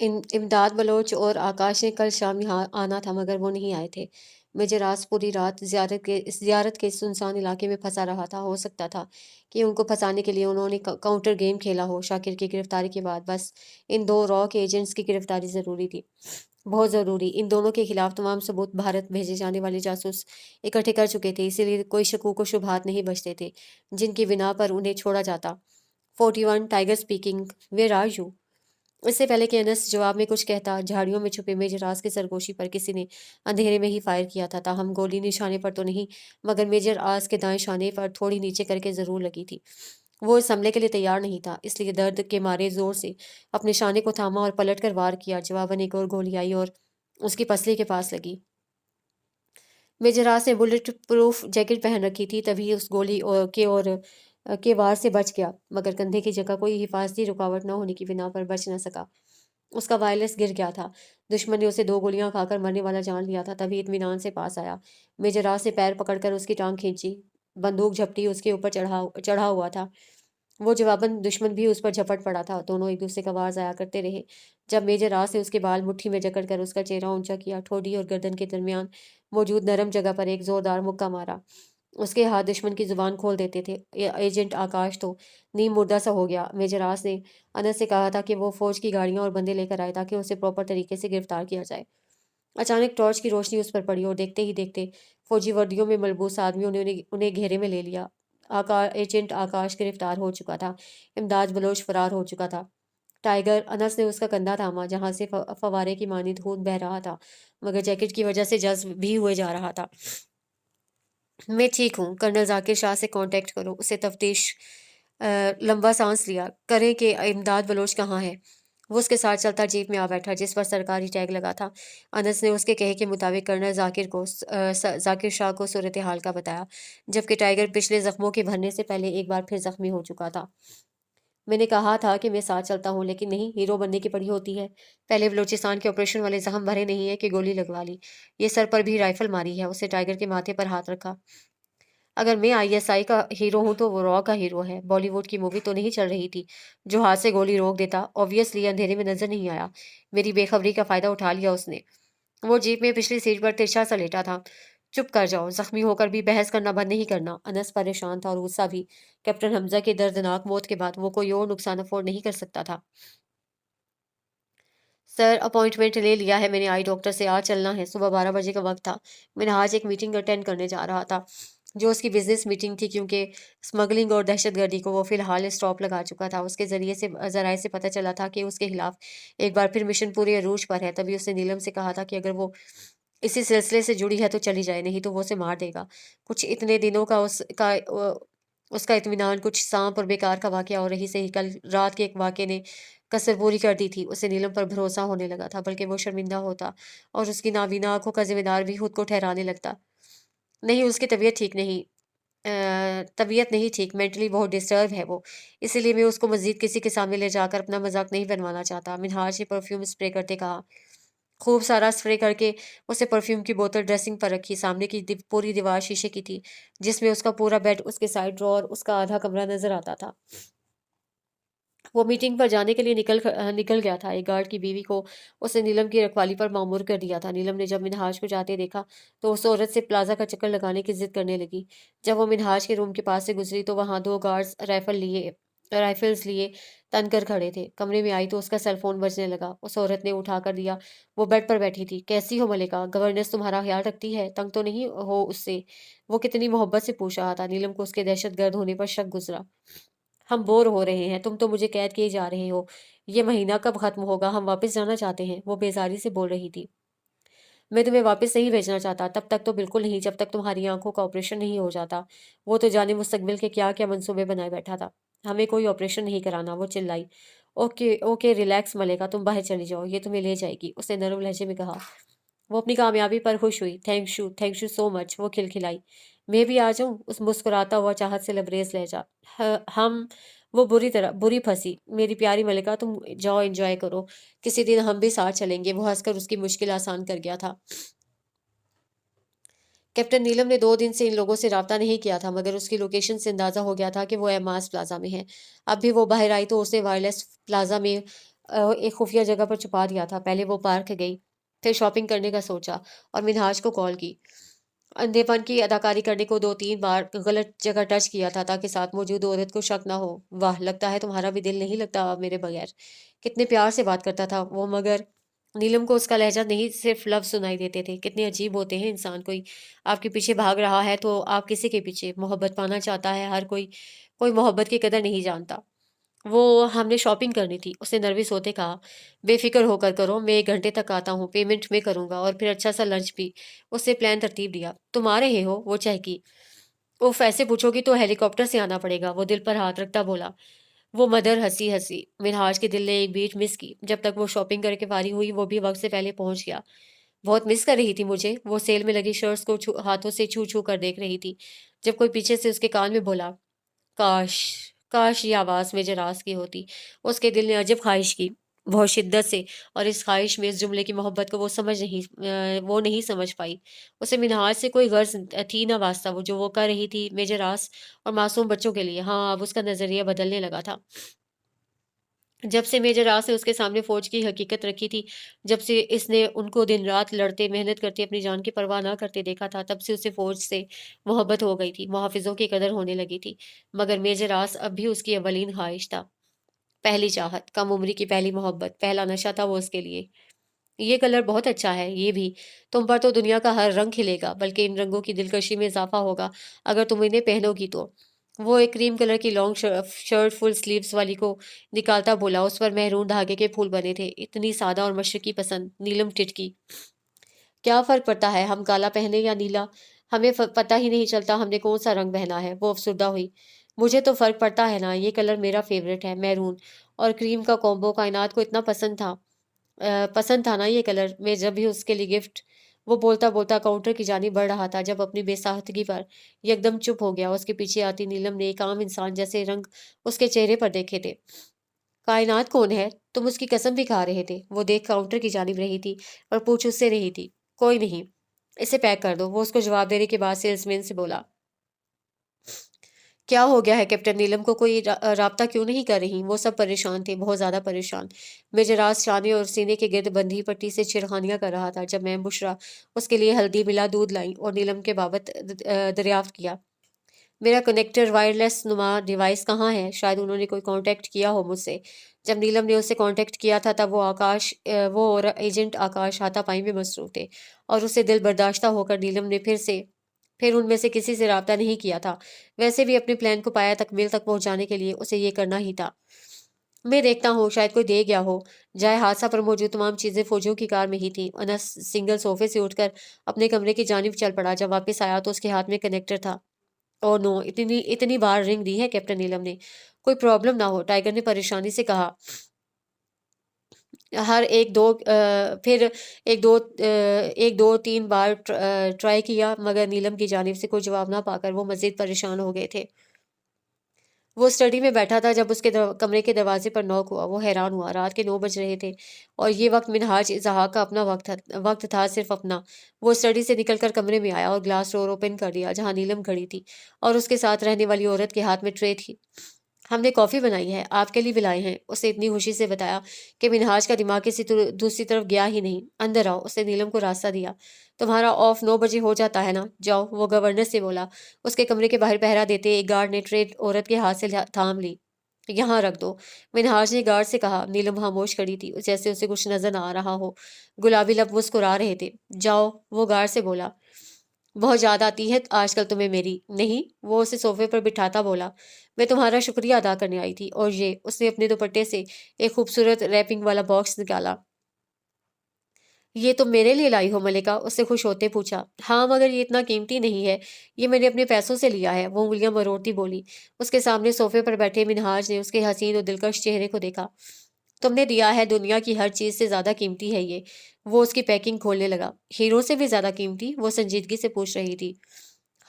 इमदाद बलोच और आकाश ने कल शाम यहाँ आना था मगर वो नहीं आए थे। मेजर पूरी रात ज़ियारत के सुनसान इलाके में फंसा रहा था। हो सकता था कि उनको फंसाने के लिए उन्होंने काउंटर गेम खेला हो। शाकिर की गिरफ्तारी के बाद बस इन दो रॉ के एजेंट्स की गिरफ्तारी ज़रूरी थी, बहुत ज़रूरी। इन दोनों के खिलाफ तमाम सबूत भारत भेजे जाने वाले जासूस इकट्ठे कर चुके थे, इसीलिए कोई शकूक व शुबहात नहीं बचते थे जिनकी बिना पर उन्हें छोड़ा जाता। 41 tiger speaking, where are you? इससे पहले कि अनस जवाब में कुछ कहता, झाड़ियों में छुपे मेजर राज की सरगोशी पर किसी ने अंधेरे में ही फायर किया था। ताहम गोली निशाने पर तो नहीं, मगर मेजर आस के दाएं शाने पर थोड़ी नीचे करके जरूर लगी थी। वो इस हमले के लिए तैयार नहीं था, इसलिए दर्द के मारे जोर से अपने शाने को थामा और पलट कर वार किया। जवाबन एक और गोली आई और उसकी पसली के पास लगी। मेजर राज ने बुलेट प्रूफ जैकेट पहन रखी थी, तभी उस गोली के वार से बच गया, मगर कंधे की जगह कोई हिफाजती रुकावट न होने की बिना पर बच न सका। उसका वायरलेस गिर गया था। दुश्मन ने उसे दो गोलियां खाकर मरने वाला जान लिया था, तभी इत्मीनान से पास आया। मेजर राज से पैर पकड़कर उसकी टांग खींची, बंदूक झपटी उसके ऊपर चढ़ा चढ़ा हुआ था। वो जवाबन दुश्मन भी उस पर झपट पड़ा था। दोनों एक दूसरे का वार जाया करते रहे। जब मेजर राज ने उसके बाल मुट्ठी में जकड़कर उसका चेहरा ऊंचा किया, ठोडी और गर्दन के दरमियान मौजूद नरम जगह पर एक जोरदार मुक्का मारा। उसके हाथ दुश्मन की जुबान खोल देते थे। एजेंट आकाश तो नीम मुर्दा सा हो गया। मेजर आस ने अनस से कहा था कि वो फौज की गाड़ियां और बंदे लेकर आए ताकि उसे प्रॉपर तरीके से गिरफ्तार किया जाए। अचानक टॉर्च की रोशनी उस पर पड़ी और देखते ही देखते फौजी वर्दियों में मलबूस आदमियों ने उन्हें घेरे में ले लिया। एजेंट आकाश गिरफ्तार हो चुका था। इमदाद बलोच फरार हो चुका था। टाइगर अनस ने उसका कंधा थामा जहां से फवारे की मानिंद खून बह रहा था, मगर जैकेट की वजह से जज्ब भी हुए जा रहा था। मैं ठीक हूँ, कर्नल जाकिर शाह से कांटेक्ट करो, उसे तफ्तीश। लंबा सांस लिया, करें कि इमदाद बलोच कहाँ है। वो उसके साथ चलता जीप में आ बैठा जिस पर सरकारी टैग लगा था। अनस ने उसके कहे के मुताबिक कर्नल जाकिर शाह को सूरत हाल का बताया, जबकि टाइगर पिछले जख्मों के भरने से पहले एक बार फिर जख्मी हो चुका था। मैंने कहा था कि मैं साथ चलता हूँ, लेकिन नहीं, हीरो बनने की पड़ी होती है। पहले बलूचिस्तान के ऑपरेशन वाले जख्म भरे नहीं है कि गोली लगवा ली, ये सर पर भी राइफल मारी है। उसे टाइगर के माथे पर हाथ रखा। अगर मैं आईएसआई का हीरो हूं तो वो रॉ का हीरो है। बॉलीवुड की मूवी तो नहीं चल रही थी जो हाथ से गोली रोक देता। ऑब्वियसली अंधेरे में नजर नहीं आया। मेरी बेखबरी का फायदा उठा लिया उसने। वो जीप में पिछली सीट पर तिरछा सा लेटा था। चुप कर जाओ, जख्मी होकर भी बहस करना बंद नहीं करना। अनस परेशान था और गुस्सा भी। कैप्टन हमजा की दर्दनाक मौत के बाद वो कोई और नुकसान अफोर्ड नहीं कर सकता था। सर, अपॉइंटमेंट ले लिया है मैंने आई डॉक्टर से, आज चलना है। सुबह 12 बजे का वक्त था। मैंने आज एक मीटिंग अटेंड करने जा रहा था जो उसकी बिजनेस मीटिंग थी, क्योंकि स्मगलिंग और दहशतगर्दी को वो फिलहाल स्टॉप लगा चुका था। उसके जराए से पता चला था कि उसके खिलाफ एक बार फिर मिशन पूरे अरूज पर है। तभी उसने नीलम से कहा था कि अगर वो इसी सिलसिले से जुड़ी है तो चली जाए, नहीं तो वो उसे मार देगा। कुछ इतने दिनों का उसका इत्मीनान कुछ सांप और बेकार का वाकया और रही से ही कल रात के एक वाकये ने कसर पूरी कर दी थी। उसे नीलम पर भरोसा होने लगा था, बल्कि वो शर्मिंदा होता और उसकी नाबीना आंखों का जिम्मेदार भी खुद को ठहराने लगता। नहीं, उसकी तबीयत ठीक नहीं। तबीयत नहीं ठीक, मेंटली बहुत डिस्टर्ब है वो। इसीलिए मैं उसको मजीद किसी के सामने ले जाकर अपना मजाक नहीं बनवाना चाहता। मिनहाज ने परफ्यूम स्प्रे करते कहा। खूब सारा स्प्रे करके उसे परफ्यूम की बोतल ड्रेसिंग पर रखी। सामने की पूरी दीवार शीशे की थी, जिसमें उसका पूरा बेड, उसके साइड ड्रॉर, उसका आधा कमरा नजर आता था। वो मीटिंग पर जाने के लिए निकल गया था। एक गार्ड की बीवी को उसने नीलम की रखवाली पर मामूर कर दिया था। नीलम ने जब मिनहाज को जाते देखा तो उस औरत से प्लाजा का चक्कर लगाने की जिद करने लगी। जब वो मिनहाज के रूम के पास से गुजरी तो वहां दो गार्ड्स राइफल्स लिए तन कर खड़े थे। कमरे में आई तो उसका सेलफोन बजने लगा। उस औरत ने उठा कर दिया। वो बेड पर बैठी थी। कैसी हो मलिका? गवर्नेंस तुम्हारा ख्याल रखती है? तंग तो नहीं हो उससे? वो कितनी मोहब्बत से पूछ रहा था। नीलम को उसके दहशतगर्द होने पर शक गुजरा। हम बोर हो रहे हैं, तुम तो मुझे कैद किए जा रहे हो। ये महीना कब खत्म होगा? हम वापस जाना चाहते हैं, वो बेजारी से बोल रही थी। मैं तुम्हें वापस नहीं भेजना चाहता, तब तक तो बिल्कुल नहीं, जब तक तुम्हारी आंखों का ऑपरेशन नहीं हो जाता। वो तो जाने मुस्तकबिल के क्या क्या मंसूबे बनाए बैठा था। हमें कोई ऑपरेशन नहीं कराना, वो चिल्लाई। ओके ओके, रिलैक्स मलेका, तुम बाहर चली जाओ, ये तुम्हें ले जाएगी, उसने नरम लहजे में कहा। वो अपनी कामयाबी पर खुश हुई। थैंक यू सो मच, वो खिलखिलाई। मैं भी आ जाऊं? उस मुस्कुराता हुआ चाहत से लबरेज लहजा। हम, वो बुरी फंसी। मेरी प्यारी मलिका, तुम जाओ, एंजॉय करो। किसी दिन हम भी साथ चलेंगे। वो हंसकर उसकी मुश्किल आसान कर गया था। कैप्टन नीलम ने 2 दिन से इन लोगों से राब्ता नहीं किया था, मगर उसकी लोकेशन से अंदाजा हो गया था कि वो एमास प्लाजा में है। अब भी वो बाहर आई तो उसने वायरलेस प्लाजा में एक खुफिया जगह पर छुपा दिया था। पहले वो पार्क गई, फिर शॉपिंग करने का सोचा और मिनहाज को कॉल की। अंधेपन की अदाकारी करने को 2-3 बार गलत जगह टच किया था ताकि साथ मौजूद औरत को शक ना हो। वाह! लगता है तुम्हारा भी दिल नहीं लगता अब मेरे बगैर। कितने प्यार से बात करता था वो, मगर नीलम को उसका लहज़ा नहीं सिर्फ लफ्ज़ सुनाई देते थे। कितने अजीब होते हैं इंसान। कोई आपके पीछे भाग रहा है तो आप किसी के पीछे? मोहब्बत पाना चाहता है हर कोई, कोई मोहब्बत की कदर नहीं जानता। वो हमने शॉपिंग करनी थी, उसने नर्वस होते कहा। बेफ़िक्र होकर करो, मैं 1 घंटे तक आता हूँ, पेमेंट मैं करूँगा और फिर अच्छा-सा लंच भी। उसने प्लान तरतीब दिया। तुम आ रहे हो? वो चहकी। उफ़! ऐसे पूछोगी तो हेलीकॉप्टर से आना पड़ेगा, वो दिल पर हाथ रखता बोला। वो मदर हँसी-हँसी। मिनहाज के दिल ने एक बीट मिस की। जब तक वो शॉपिंग करके फारिग हुई, वो भी वक़्त से पहले पहुँच गया। बहुत मिस कर रही थी मुझे, वो सेल में लगी शर्ट्स को हाथों से छू-छू कर देख रही थी, जब कोई पीछे से उसके कान में बोला, काश! काश ये आवाज़ मेरे राज़ की होती। उसके दिल ने अजब ख़्वाहिश की, बहुत शिद्दत से, और इस ख़्वाहिश में इस जुमले की मोहब्बत को वो नहीं समझ पाई। उसे मिनहाज से कोई ग़र्ज़ थी ना वास्ता, वो जो वो कर रही थी मेजर रास और मासूम बच्चों के लिए। हाँ, अब उसका नज़रिया बदलने लगा था। जब से मेजर रास ने उसके सामने फ़ौज की हकीकत रखी थी, जब से इसने उनको दिन-रात लड़ते, मेहनत करते, अपनी जान की परवाह ना करते देखा था, तब से उसे फ़ौज से मोहब्बत हो गई थी, मुहाफ़िज़ों की कदर होने लगी थी। मगर मेजर रास अब भी उसकी अव्वलीन ख़्वाहिश था। पहली चाहत, कम उम्री की पहली मोहब्बत, पहला नशा था वो उसके लिए। ये कलर बहुत अच्छा है, ये भी। तुम पर तो दुनिया का हर रंग खिलेगा, बल्कि इन रंगों की दिलकशी में इज़ाफ़ा होगा, अगर तुम इन्हें पहनोगी तो। वो एक क्रीम कलर की लॉन्ग शर्ट फुल स्लीव्स वाली को निकालता बोला, उस पर मेहरून धागे के फूल बने थे। इतनी सादा और मशरक़ी पसंद, नीलम टिटकी। क्या फ़र्क पड़ता है हम काला पहने या नीला? हमें पता ही नहीं चलता हमने कौन-सा रंग पहना है, वो अफ़सुर्दा हुई। मुझे तो फ़र्क पड़ता है ना, ये कलर मेरा फ़ेवरेट है, मैरून और क्रीम का कॉम्बो कायनात को इतना पसंद था ना ये कलर, मैं जब भी उसके लिए गिफ्ट। वो बोलता-बोलता काउंटर की जानिब बढ़ रहा था जब अपनी बेसाख्तगी पर एकदम चुप हो गया। उसके पीछे आती नीलम ने एक आम इंसान जैसे रंग उसके चेहरे पर देखे थे। कायनात कौन है? तुम उसकी कसम भी खा रहे थे। वो देख काउंटर की जानिब रही थी और पूछ उससे रही थी। कोई नहीं, इसे पैक कर दो। वो उसको जवाब देने के बाद सेल्समैन से बोला। क्या हो गया है कैप्टन? नीलम को कोई राब्ता क्यों नहीं कर रही? वो सब परेशान थे, बहुत ज़्यादा परेशान। मेजराज शाने और सीने के गिर्द बंधी पट्टी से छिड़खानियाँ कर रहा था जब मैं बुशरा उसके लिए हल्दी मिला दूध लाई और नीलम के बाबत दरियाफ्त किया। मेरा कनेक्टर वायरलेस नुमा डिवाइस कहाँ है? शायद उन्होंने कोई कांटेक्ट किया हो मुझसे। जब नीलम ने उससे कांटेक्ट किया था तब वो और एजेंट आकाश हाथापाई में मसरूफ़ थे और उससे दिल बर्दाश्त होकर नीलम ने फिर उनमें से किसी से राब्ता नहीं किया था। वैसे भी अपने प्लान को पाया तकमील तक पहुँचाने के लिए उसे ये करना ही था। मैं देखता हूँ शायद कोई दे गया हो। जाए हादसा पर मौजूद तमाम चीज़ें फ़ौजियों की कार में ही थीं। अनस सिंगल सोफ़े से उठकर अपने कमरे की जानिब चल पड़ा। जब वापस आया तो उसके हाथ में कनेक्टर था। Oh no! इतनी इतनी बार रिंग दी है कैप्टन नीलम ने। कोई प्रॉब्लम ना हो, टाइगर ने परेशानी से कहा। हर एक दो फिर 1-2-3 बार ट्राई किया मगर नीलम की जानिब से कोई जवाब ना पाकर वो मज़ीद परेशान हो गए थे। वो स्टडी में बैठा था जब उसके कमरे के दरवाजे पर नॉक हुआ। वो हैरान हुआ। रात के 9 बज रहे थे और ये वक्त मिनहाज इज़हाक का अपना वक्त था, सिर्फ अपना। वो स्टडी से निकलकर कमरे में आया और ग्लास डोर ओपन कर दिया जहाँ नीलम खड़ी थी और उसके साथ रहने वाली औरत के हाथ में ट्रे थी। हमने कॉफ़ी बनाई है, आपके लिए भी लाए हैं, उसने इतनी खुशी से बताया कि मिनहाज का दिमाग दूसरी तरफ गया ही नहीं। अंदर आओ, उसने नीलम को रास्ता दिया। तुम्हारा ऑफ 9 बजे हो जाता है ना? जाओ, वो गवर्नर से बोला। उसके कमरे के बाहर पहरा देते एक गार्ड ने ट्रे औरत के हाथ से थाम ली। यहाँ रख दो। मिनहाज ने गार्ड से कहा। नीलम खामोश खड़ी थी, जैसे उसे कुछ नजर ना आ रहा हो। गुलाबी लब मुस्कुरा रहे थे। जाओ, वो गार्ड से बोला। बहुत याद आती है आजकल तुम्हें मेरी? नहीं, वो उसे सोफे पर बिठाता बोला। मैं तुम्हारा शुक्रिया अदा करने आई थी और ये, उसने अपने दुपट्टे से एक खूबसूरत रैपिंग वाला बॉक्स निकाला। ये तुम मेरे लिए लाई हो मलिका? उससे खुश होते पूछा। हाँ, मगर ये इतना कीमती नहीं है। ये मैंने अपने पैसों से लिया है, वो उंगलियां मरोड़ती बोली। उसके सामने सोफे पर बैठे मिनहाज ने उसके हसीन और दिलकश चेहरे को देखा। तुमने दिया है दुनिया की हर चीज से ज्यादा कीमती है ये। वो उसकी पैकिंग खोलने लगा। हीरो से भी ज्यादा कीमती? वो संजीदगी से पूछ रही थी।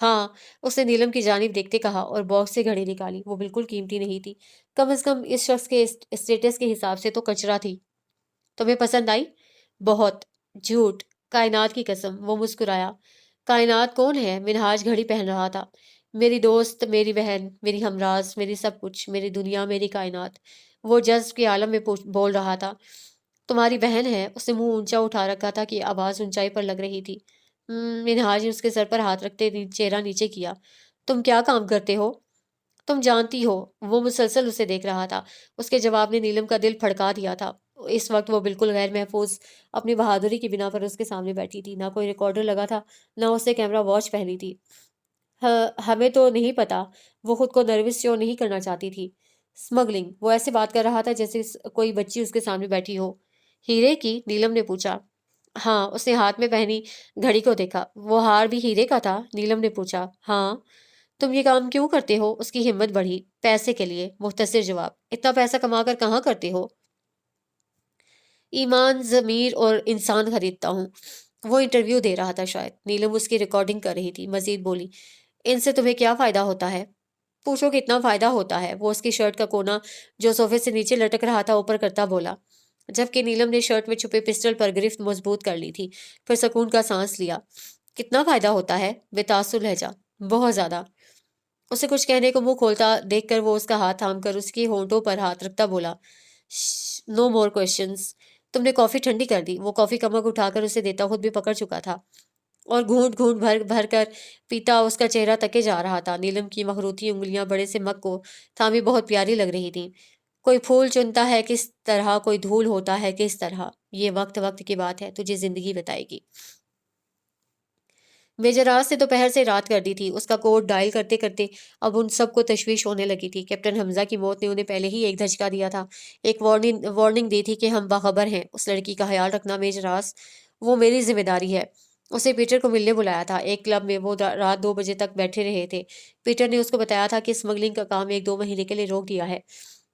हाँ, उसने नीलम की जानिब देखते कहा और बॉक्स से घड़ी निकाली। वो बिल्कुल कीमती नहीं थी। कम से कम इस शख्स के स्टेटस के हिसाब से तो कचरा थी। तुम्हें पसंद आई? बहुत। झूठ। कायनात की कसम। वो मुस्कुराया। कायनात कौन है? मिनहाज घड़ी पहन रहा था। मेरी दोस्त, मेरी बहन, मेरी हमराज, मेरी सब कुछ, मेरी दुनिया, मेरी कायनात। वो जज़्ब के आलम में बोल रहा था। तुम्हारी बहन है। उसने मुंह ऊंचा उठा रखा था कि आवाज़ ऊंचाई पर लग रही थी। मिनहाज ने उसके सर पर हाथ रखते चेहरा नीचे किया। तुम क्या काम करते हो? तुम जानती हो। वो मुसलसल उसे देख रहा था। उसके जवाब ने नीलम का दिल फड़का दिया था। इस वक्त वो बिल्कुल गैर महफूज अपनी बहादुरी की बिना पर उसके सामने बैठी थी। ना कोई रिकॉर्डर लगा था, ना उसने कैमरा वॉच पहनी थी। हमें तो नहीं पता। वो खुद को नर्वस शो नहीं करना चाहती थी। स्मगलिंग, वो ऐसे बात कर रहा था जैसे कोई बच्ची उसके सामने बैठी हो। हीरे की? नीलम ने पूछा। हाँ। उसने हाथ में पहनी घड़ी को देखा। वो हार भी हीरे का था? नीलम ने पूछा। हाँ। तुम ये काम क्यों करते हो? उसकी हिम्मत बढ़ी। पैसे के लिए, मुख्तसर जवाब। इतना पैसा कमाकर कहाँ करते हो? ईमान, ज़मीर और इंसान खरीदता हूँ। वो इंटरव्यू दे रहा था शायद। नीलम उसकी रिकॉर्डिंग कर रही थी। मजीद बोली। इनसे तुम्हें क्या फ़ायदा होता है? पूछो कितना फ़ायदा होता है। वो उसकी शर्ट का कोना जो सोफे से नीचे लटक रहा था ऊपर करता बोला, जबकि नीलम ने शर्ट में छुपे पिस्टल पर गिरफ्त मजबूत कर ली थी। फिर सुकून का सांस लिया। कितना फ़ायदा होता है? बेतासुर लहजा। बहुत ज़्यादा। उसे कुछ कहने को मुंह खोलता देखकर वो उसका हाथ थामकर उसके होंठों पर हाथ रखता बोला, नो मोर क्वेश्चंस। तुमने कॉफी ठंडी कर दी। वो कॉफी का मग उठाकर उसे देता खुद भी पकड़ चुका था और घूंट घूंट भर भर कर पीता उसका चेहरा तके जा रहा था। नीलम की मखरूती उंगलियां बड़े से मग को थामी बहुत प्यारी लग रही थी। कोई फूल चुनता है किस तरह, कोई धूल होता है किस तरह, ये वक्त वक्त की बात है, तुझे जिंदगी बताएगी। मेजर राज ने दोपहर से रात कर दी थी। उसका कोड डायल करते करते अब उन सबको तशवीश होने लगी थी। कैप्टन हमजा की मौत ने उन्हें पहले ही एक धचका दिया था। एक वार्निंग वार्निंग दी थी कि हम बाखबर हैं। उस लड़की का ख्याल रखना मेजर राज, वो मेरी जिम्मेदारी है। उसे पीटर को मिलने बुलाया था। एक क्लब में वो रात 2 बजे तक बैठे रहे थे। पीटर ने उसको बताया था कि स्मगलिंग का काम 1-2 महीने के लिए रोक दिया है।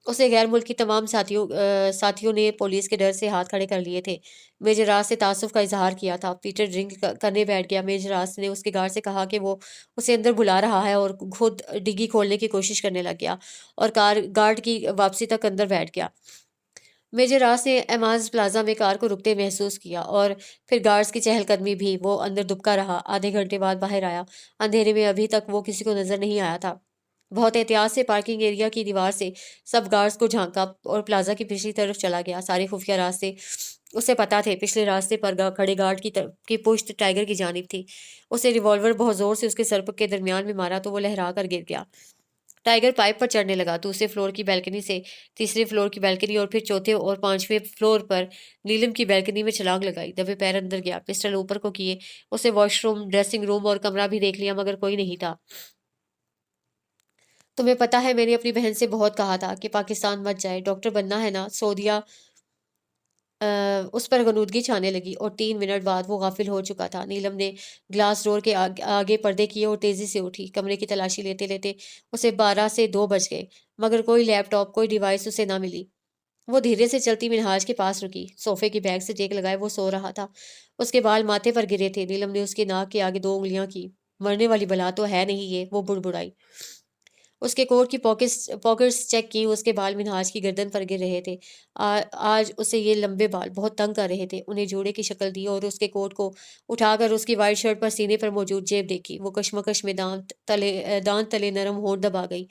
उसे गैर मुल्की तमाम साथियों ने पुलिस के डर से हाथ खड़े कर लिए थे। मेजर राज से तासुफ का इजहार किया था। पीटर ड्रिंक करने बैठ गया। मेजर राज ने उसके गार्ड से कहा कि वो उसे अंदर बुला रहा है और खुद डिग्गी खोलने की कोशिश करने लग गया और कार गार्ड की वापसी तक अंदर बैठ गया। मेजर राज ने एमाज प्लाजा में कार को रुकते महसूस किया और फिर गार्ड्स की चहलकदमी भी। वो अंदर दुबका रहा। आधे घंटे बाद बाहर आया। अंधेरे में अभी तक वो किसी को नजर नहीं आया था। बहुत एहतियात से पार्किंग एरिया की दीवार से सब गार्ड्स को झांका और प्लाजा की पिछली तरफ चला गया। सारे खुफिया रास्ते उसे पता थे। पिछले रास्ते पर खड़े गार्ड की पुश्त टाइगर की जानिब थी। उसे रिवॉल्वर बहुत जोर से उसके सर के दरमियान में मारा तो वो लहरा कर गिर गया। टाइगर पाइप पर चढ़ने लगा। दूसरे फ्लोर की बैल्कनी से तीसरे फ्लोर की बैल्कनी और फिर चौथे और पांचवें फ्लोर पर नीलम की बैल्कनी में छलांग लगाई। दबे पैर अंदर गया। पिस्टल ऊपर को किए उसे वॉशरूम, ड्रेसिंग रूम और कमरा भी देख लिया मगर कोई नहीं था। तुम्हें पता है मैंने अपनी बहन से बहुत कहा था कि पाकिस्तान मत जाए, डॉक्टर बनना है ना, सो दिया। उस पर गनूदगी छाने लगी और 3 मिनट बाद वो गाफिल हो चुका था। नीलम ने ग्लास डोर के आगे पर्दे किए और तेजी से उठी। कमरे की तलाशी लेते लेते उसे 12 से 2 बज गए मगर कोई लैपटॉप, कोई डिवाइस उसे ना मिली। वो धीरे से चलती मिनहाज के पास रुकी। सोफे की बैग से टेक लगाए वो सो रहा था। उसके बाल माथे पर गिरे थे। नीलम ने उसके नाक के आगे 2 उंगलियां की। मरने वाली बला तो है नहीं ये, वो बुड़बुड़ाई। उसके कोट की पॉकेट्स चेक की। उसके बाल मिनहाज की गर्दन पर गिर रहे थे। आज उसे ये लंबे बाल बहुत तंग कर रहे थे। उन्हें जोड़े की शक्ल दी और उसके कोट को उठाकर उसकी वाइट शर्ट पर सीने पर मौजूद जेब देखी। वो कशमकश में दांत तले नरम होंठ दबा गई।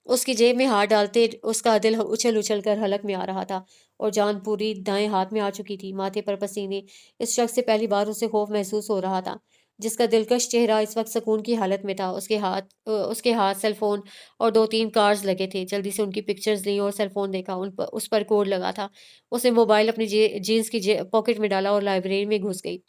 उसकी जेब में हाथ डालते उसका दिल उछल उछल कर हलक में आ रहा था और जान पूरी दाएं हाथ में आ चुकी थी। माथे पर पसीने। इस शख्स से पहली बार उसे खौफ महसूस हो रहा था जिसका दिलकश चेहरा इस वक्त सुकून की हालत में था। उसके हाथ सेलफोन और 2-3 कार्ड्स लगे थे। जल्दी से उनकी पिक्चर्स ली और सेलफोन देखा। उस पर कोड लगा था। उसे मोबाइल अपनी जीन्स की पॉकेट में डाला और लाइब्रेरी में घुस गई।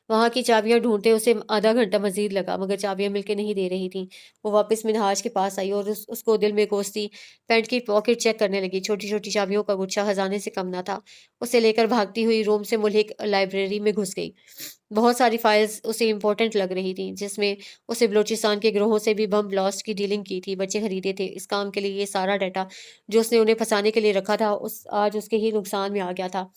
वहाँ की चाबियाँ ढूँढते उसे आधा घंटा मज़ीद लगा मगर चाबियाँ मिलके नहीं दे रही थीं। वो वापस मिनहाज के पास आई और उसको दिल में कोसती पैंट की पॉकेट चेक करने लगी। छोटी-छोटी चाबियों का गुच्छा खजाने से कम न था। उसे लेकर भागती हुई रूम से मुल्हिक लाइब्रेरी में घुस गई। बहुत सारी फाइल्स उसे इम्पोर्टेंट लग रही थीं जिसमें उसे बलूचिस्तान के गिरोहों से भी बम ब्लास्ट की डीलिंग की थी। बच्चे खरीदे थे। इस काम के लिए ये सारा डाटा जो उसने उन्हें फंसाने के लिए रखा था आज उसके ही नुकसान में आ गया था।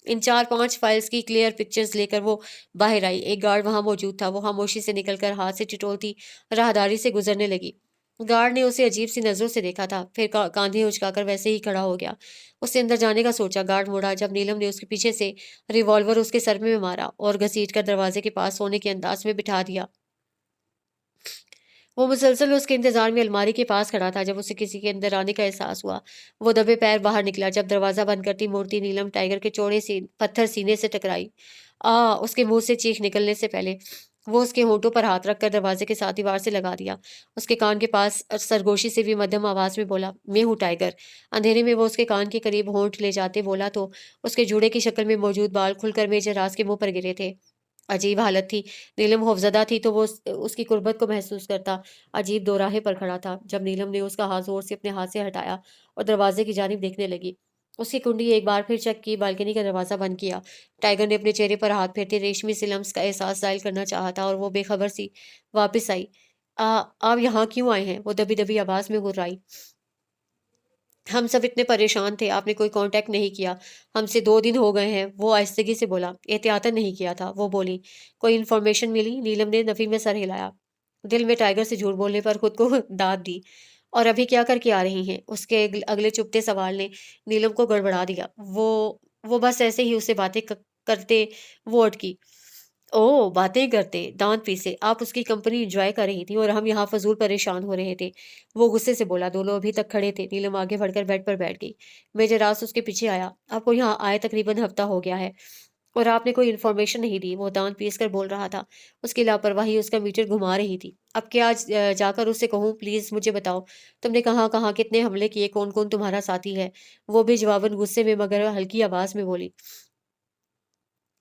इन 4-5 फाइल्स की क्लियर पिक्चर्स लेकर वो बाहर आई। एक गार्ड वहां मौजूद था। वो खामोशी से निकलकर हाथ से टिटोलती राहदारी से गुजरने लगी। गार्ड ने उसे अजीब सी नजरों से देखा था फिर कांधे उचकाकर वैसे ही खड़ा हो गया। उससे अंदर जाने का सोचा। गार्ड मुड़ा जब नीलम ने उसके पीछे से रिवॉल्वर उसके सर में मारा और घसीट कर दरवाजे के पास सोने के अंदाज में बिठा दिया। वो मुसलसल उसके इंतज़ार में अलमारी के पास खड़ा था। जब उसे किसी के अंदर आने का एहसास हुआ, वो दबे पैर बाहर निकला। जब दरवाज़ा बंद करती मूर्ति नीलम टाइगर के चौड़े पत्थर सीने से टकराई। उसके मुँह से चीख निकलने से पहले वो उसके होठों पर हाथ रखकर दरवाजे के साथ दीवार से लगा दिया। उसके कान के पास सरगोशी से भी मध्यम आवाज़ में बोला, "मैं हूँ टाइगर।" अंधेरे में वो उसके कान के करीब होंठ ले जाते बोला तो उसके जूड़े की शक्ल में मौजूद बाल खुलकर मेजर के मुँह पर गिरे थे। अजीब हालत थी। नीलम खौफज़दा थी तो वो उसकी कुर्बत को महसूस करता अजीब दोराहे पर खड़ा था। जब नीलम ने उसका हाथ ज़ोर से अपने हाथ से हटाया और दरवाज़े की जानिब देखने लगी, उसकी कुंडी एक बार फिर चेक की, बालकनी का दरवाज़ा बंद किया। टाइगर ने अपने चेहरे पर हाथ फेरते रेशमी से लम्स का एहसास ज़ाहिर करना चाहा था और वो बेखबर सी वापस आई। आप यहाँ क्यों आए हैं?" वो दबी-दबी आवाज़ में गुर्राई। "हम सब इतने परेशान थे, आपने कोई कॉन्टैक्ट नहीं किया। हमसे 2 दिन हो गए हैं।" वो आहिस्तगी से बोला। "एहतियातन नहीं किया था।" वो बोली। "कोई इन्फॉर्मेशन मिली?" नीलम ने नफ़ी में सर हिलाया। दिल में टाइगर से झूठ बोलने पर खुद को दाद दी। "और अभी क्या करके आ रही हैं?" उसके अगले चुभते सवाल ने नीलम को गड़बड़ा दिया। वो बस ऐसे ही उससे बातें करते वो अटकी। ओह! बातें करते, दाँत पीसे, आप उसकी कंपनी एन्जॉय कर रही थीं और हम यहाँ फ़िज़ूल परेशान हो रहे थे। वो गुस्से से बोला, दोनों अभी तक खड़े थे। नीलम आगे बढ़कर बेड पर बैठ गई। मेजर रास उसके पीछे आया। आपको यहाँ आए तकरीबन हफ़्ता हो गया है और आपने कोई इन्फॉर्मेशन नहीं दी। वो दाँत पीस कर बोल रहा था। उसकी लापरवाही उसका मीटर घुमा रही थी। अब क्या आज जाकर उससे कहूँ, प्लीज़ मुझे बताओ, तुमने कहाँ-कहाँ कितने हमले किए, कौन-कौन तुम्हारा साथी है? वो भी जवाबन गुस्से में मगर हल्की आवाज़ में बोली।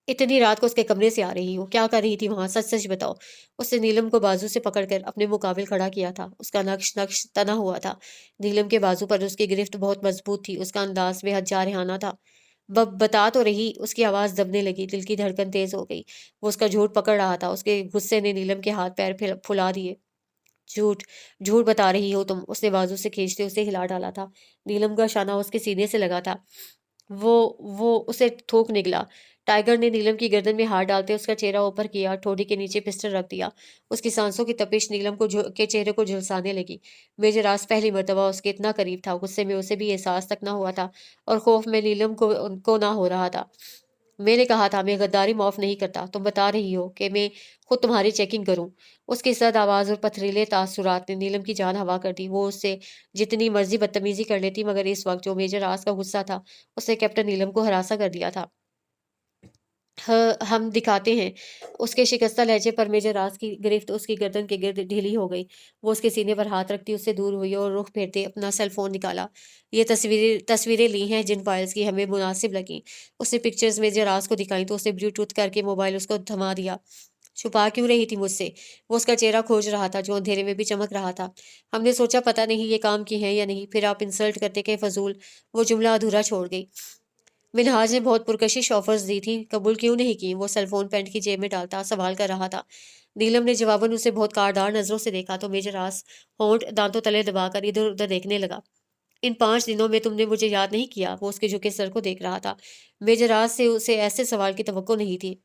इतनी रात को उसके कमरे से आ रही हो, क्या कर रही थी वहाँ? सच-सच बताओ। उसने नीलम को बाजू से पकड़कर अपने मुकाबिल खड़ा किया था। उसका नक्श-नक्श तना हुआ था। नीलम के बाजू पर उसकी गिरफ्त बहुत मज़बूत थी। उसका अंदाज़ बेहद जारहाना था। बता तो रही, उसकी आवाज़ दबने लगी, दिल की धड़कन तेज़ हो गई। वो उसका झूठ पकड़ रहा था। उसके गुस्से ने नीलम के हाथ-पैर फुला दिए। झूठ, झूठ बता रही हो तुम। उसने बाजू से खींचते उसे हिला डाला था। नीलम का शाना उसके सीने से लगा था। वो उसे थूक निकला। टाइगर ने नीलम की गर्दन में हाथ डालते उसका चेहरा ऊपर किया, ठोड़ी के नीचे पिस्टल रख दिया। उसकी सांसों की तपिश नीलम के चेहरे को झुलसाने लगी। मेजर राज पहली मर्तबा उसके इतना करीब था, गुस्से में उसे भी एहसास तक ना हुआ था और खौफ में नीलम को ना हो रहा था। मैंने कहा था मैं गद्दारी माफ़ नहीं करता। तुम बता रही हो कि मैं खुद तुम्हारी चेकिंग करूँ। उसकी सर्द आवाज़ और पथरीले तासुरात ने नीलम की जान हवा कर दी। वो उससे जितनी मर्ज़ी बदतमीज़ी कर लेती मगर इस वक़्त जो मेजर राज का गुस्सा था, उसने कैप्टन नीलम को हरासा कर दिया था। हम दिखाते हैं। उसके शिकस्ता लहजे पर मेजर राज की गिरफ्त उसकी गर्दन के गिर्द ढीली हो गई। वो उसके सीने पर हाथ रखती उससे दूर हुई और रुख फेरते अपना सेल फ़ोन निकाला। ये तस्वीरें ली हैं जिन फ़ाइल्स की हमें मुनासिब लगीं। उसने पिक्चर्स मेजर राज को दिखाई तो उसने ब्लूटूथ करके मोबाइल उसको थमा दिया। छुपा क्यों रही थी मुझसे? वो उसका चेहरा खोज रहा था जो अंधेरे में भी चमक रहा था। हमने सोचा पता नहीं ये काम की हैं या नहीं, फिर आप इंसल्ट करते के फ़ज़ूल। वो जुमला अधूरा छोड़ गई। मिनहाज ने बहुत पुरकशिश ऑफर्स दी थी, कबूल क्यों नहीं की? वो सेलफ़ोन पैंट की जेब में डालता सवाल कर रहा था। नीलम ने जवाबन उसे बहुत कारदार नज़रों से देखा तो मेजर रास होंठ दाँतों तले दबाकर इधर-उधर देखने लगा। इन 5 दिनों में तुमने मुझे याद नहीं किया? वो उसके झुके सर को देख रहा था। मेजर रास से उसे ऐसे सवाल की तवक्को नहीं थी।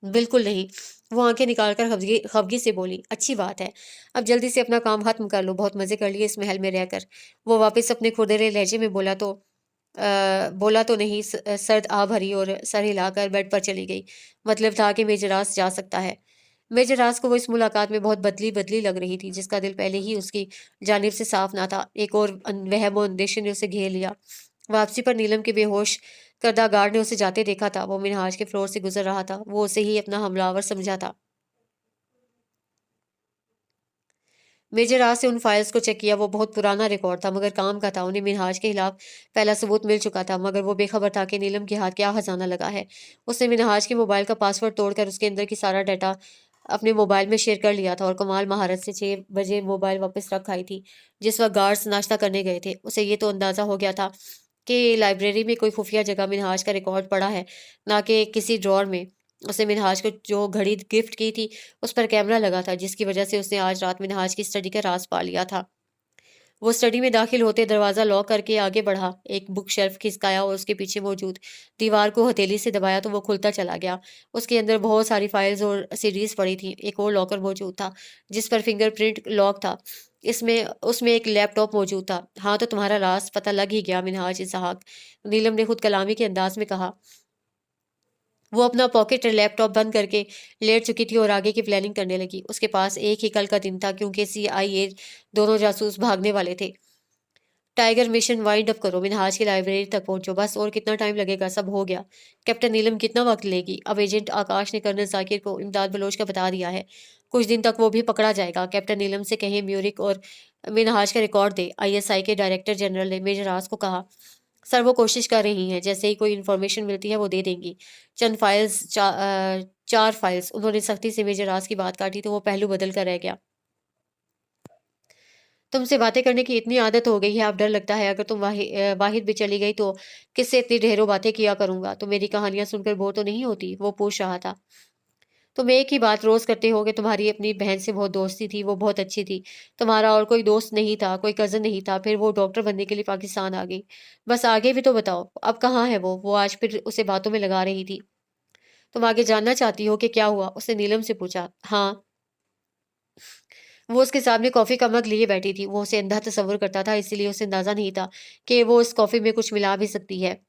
बिल्कुल नहीं। वो आँखें निकाल कर खफ़गी खफ़गी से बोली, "अच्छी बात है। अब जल्दी से अपना काम ख़त्म कर लो, बहुत मज़े कर लिए इस महल में रहकर।" वो वापस अपने खुरदरे लहजे में बोला तो नहीं सर्द आ भरी और सर हिलाकर बेड पर चली गई। मतलब था कि मेजरास जा सकता है। मेजरास को वो इस मुलाकात में बहुत बदली-बदली लग रही थी, जिसका दिल पहले ही उसकी जानिब से साफ ना था। एक और वहम और अंदेशे ने उसे घेर लिया। वापसी पर नीलम के बेहोश करदा गार्ड ने उसे जाते देखा था। वो मिनहाज के फ्लोर से गुजर रहा था। वो उसे ही अपना हमलावर समझा था। मेजर राज से उन फाइल्स को चेक किया। वो बहुत पुराना रिकॉर्ड था मगर काम का था। उन्हें मिनहाज के खिलाफ पहला सबूत मिल चुका था मगर वो बेखबर था कि नीलम के हाथ क्या खजाना लगा है। उसने मिनहाज के मोबाइल का पासवर्ड तोड़कर उसके अंदर की सारा डाटा अपने मोबाइल में शेयर कर लिया था और कमाल महारत से 6 बजे मोबाइल वापस रख आई थी जिस वक्त गार्ड्स नाश्ता करने गए थे। उसे ये तो अंदाजा हो गया था कि लाइब्रेरी में कोई खुफिया जगह मिनहाज का रिकॉर्ड पड़ा है, ना कि किसी ड्रॉर में। उसने मिनहाज को जो घड़ी गिफ्ट की थी उस पर कैमरा लगा था जिसकी वजह से उसने आज रात मिनहाज की स्टडी का राज पा लिया था। वो स्टडी में दाखिल होते दरवाज़ा लॉक करके आगे बढ़ा। एक बुक शेल्फ खिसकाया और उसके पीछे मौजूद दीवार को हथेली से दबाया तो वो खुलता चला गया। उसके अंदर बहुत सारी फाइल्स और सीडीज़ पड़ी थी। एक और लॉकर मौजूद था जिस पर फिंगरप्रिंट लॉक था। इसमें उसमें एक लैपटॉप मौजूद था। हाँ, तो तुम्हारा राज़ पता लग ही गया मिनहाज इसहाक, नीलम ने खुद कलामी के अंदाज में कहा। वो अपना पॉकेट लैपटॉप बंद करके लेट चुकी थी और आगे की प्लानिंग करने लगी। उसके पास एक ही कल का दिन था, क्योंकि CIA दोनों जासूस भागने वाले थे। टाइगर मिशन वाइंड अप करो, मिनहाज की लाइब्रेरी तक पहुंचो, बस और कितना टाइम लगेगा, सब हो गया। कैप्टन नीलम कितना वक्त लेगी? अब एजेंट आकाश ने कर्नल जाकिर को इमदाद बलोच का बता दिया है। कुछ दिन तक वो भी पकड़ा जाएगा। कैप्टन नीलम से कहें म्यूरिक और मिनहाज का रिकॉर्ड दे। ISI के डायरेक्टर जनरल ने मेजर राज को कहा। सर, वो कोशिश कर रही हैं, जैसे ही कोई इन्फॉर्मेशन मिलती है वो दे देंगी। चंद फाइल्स, 4 फाइल्स। उन्होंने सख्ती से मेजर राज की बात काटी तो वो पहलू बदल कर रह गया। तुमसे बातें करने की इतनी आदत हो गई है, अब डर लगता है अगर तुम वाहिद भी चली गई तो किससे इतनी ढेरों बातें किया करूंगा? तो मेरी कहानियां सुनकर बोर तो नहीं होती? वो पूछ रहा था। तुम एक ही बात रोज करते हो कि तुम्हारी अपनी बहन से बहुत दोस्ती थी, वो बहुत अच्छी थी। तुम्हारा और कोई दोस्त नहीं था, कोई कजन नहीं था, फिर वो डॉक्टर बनने के लिए पाकिस्तान आ गई। बस आगे भी तो बताओ, अब कहाँ है वो आज फिर उसे बातों में लगा रही थी। तुम आगे जानना चाहती हो कि क्या हुआ? उसने नीलम से पूछा। हाँ। वो उसके सामने कॉफी का मग लिए बैठी थी। वो उसे अंधा तस्वुर करता था, इसीलिए उसे अंदाजा नहीं था कि वो इस कॉफी में कुछ मिला भी सकती है।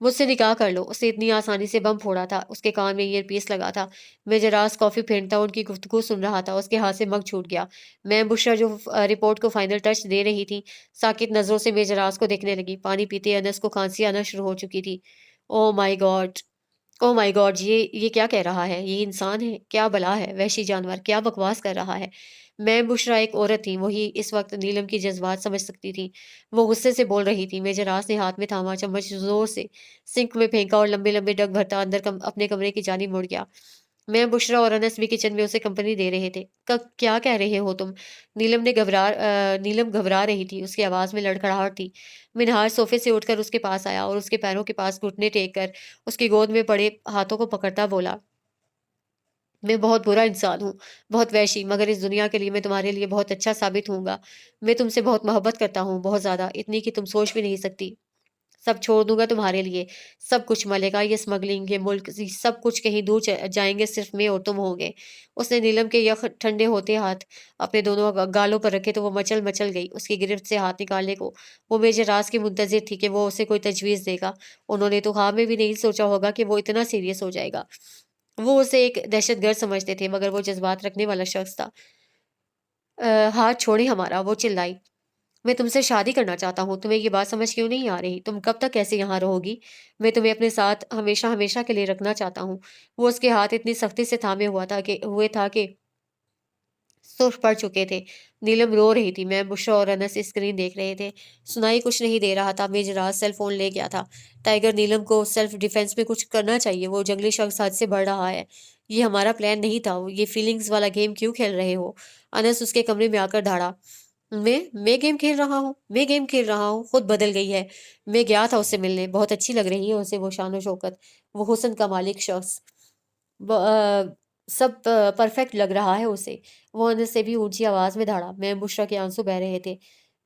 मुझसे निकाह कर लो, उसने इतनी आसानी से बम फोड़ा था। उसके कान में ईयरपीस लगा था। मैं जरास कॉफी फेंटता उनकी गुफ्तगू सुन रहा था। उसके हाथ से मग छूट गया। मैं बुशरा जो रिपोर्ट को फाइनल टच दे रही थी, साकित नजरों से मेजरास को देखने लगी। पानी पीते अनस को खांसी आना शुरू हो चुकी थी। Oh my God, oh my God, ये क्या कह रहा है? ये इंसान है? क्या बला है? वहशी जानवर क्या बकवास कर रहा है? मैं बुशरा एक औरत थी, वही इस वक्त नीलम की जज्बात समझ सकती थी। वो गुस्से से बोल रही थी। मेजर रास ने हाथ में थामा चम्मच जोर से सिंक में फेंका और लंबे लंबे डग भरता अंदर अपने कमरे की जानिब मुड़ गया। मैं बुशरा और अनस भी किचन में उसे कंपनी दे रहे थे। क्या कह रहे हो तुम? नीलम घबरा रही थी। उसकी आवाज में लड़खड़ाहट थी। मिनहाज सोफे से उठकर उसके पास आया और उसके पैरों के पास घुटने टेक कर उसकी गोद में पड़े हाथों को पकड़ता बोला। मैं बहुत बुरा इंसान हूँ, बहुत वहशी, मगर इस दुनिया के लिए मैं तुम्हारे लिए बहुत अच्छा साबित होऊंगा। मैं तुमसे बहुत मोहब्बत करता हूँ, बहुत ज्यादा, इतनी कि तुम सोच भी नहीं सकती। सब छोड़ दूंगा तुम्हारे लिए। सब कुछ मलेगा, ये स्मगलिंग, ये मुल्क, सब कुछ कहीं दूर जाएंगे, सिर्फ मैं और तुम होंगे। उसने नीलम के यख ठंडे होते हाथ अपने दोनों गालों पर रखे तो वो मचल मचल गई। उसकी गिरफ्त से हाथ निकालने को वो मेजर राज की मुंतजिर थी कि वो उसे कोई तजवीज़ देगा। उन्होंने तो ख्वाब में भी नहीं सोचा होगा कि वो इतना सीरियस हो जाएगा। वो उसे एक दहशतगर्द समझते थे, मगर वो जज्बात रखने वाला शख्स था। हाथ छोड़े हमारा, वो चिल्लाई। मैं तुमसे शादी करना चाहता हूँ, तुम्हें ये बात समझ क्यों नहीं आ रही? तुम कब तक ऐसे यहाँ रहोगी? मैं तुम्हें अपने साथ हमेशा हमेशा के लिए रखना चाहता हूँ। वो उसके हाथ इतनी सख्ती से थामे हुए था कि सुर्ख पड़ चुके थे। नीलम रो रही थी। मैं, बुशरा और अनस स्क्रीन देख रहे थे। सुनाई कुछ नहीं दे रहा था। मेजराज सेल फोन ले गया था। टाइगर, नीलम को सेल्फ डिफेंस में कुछ करना चाहिए। वो जंगली शख्स हद से बढ़ रहा है। ये हमारा प्लान नहीं था। ये फीलिंग्स वाला गेम क्यों खेल रहे हो? अनस उसके कमरे में आकर दहाड़ा। मैं गेम खेल रहा हूँ? मैं गेम खेल रहा हूँ? खुद बदल गई है। मैं गया था उससे मिलने, बहुत अच्छी लग रही है उसे, वो शान शौकत, वो हुस्न का मालिक शख्स। सब परफेक्ट लग रहा है उसे। वो अंदर से भी ऊंची आवाज में दहाड़ा। मैं, बुशरा के आंसू बह रहे थे।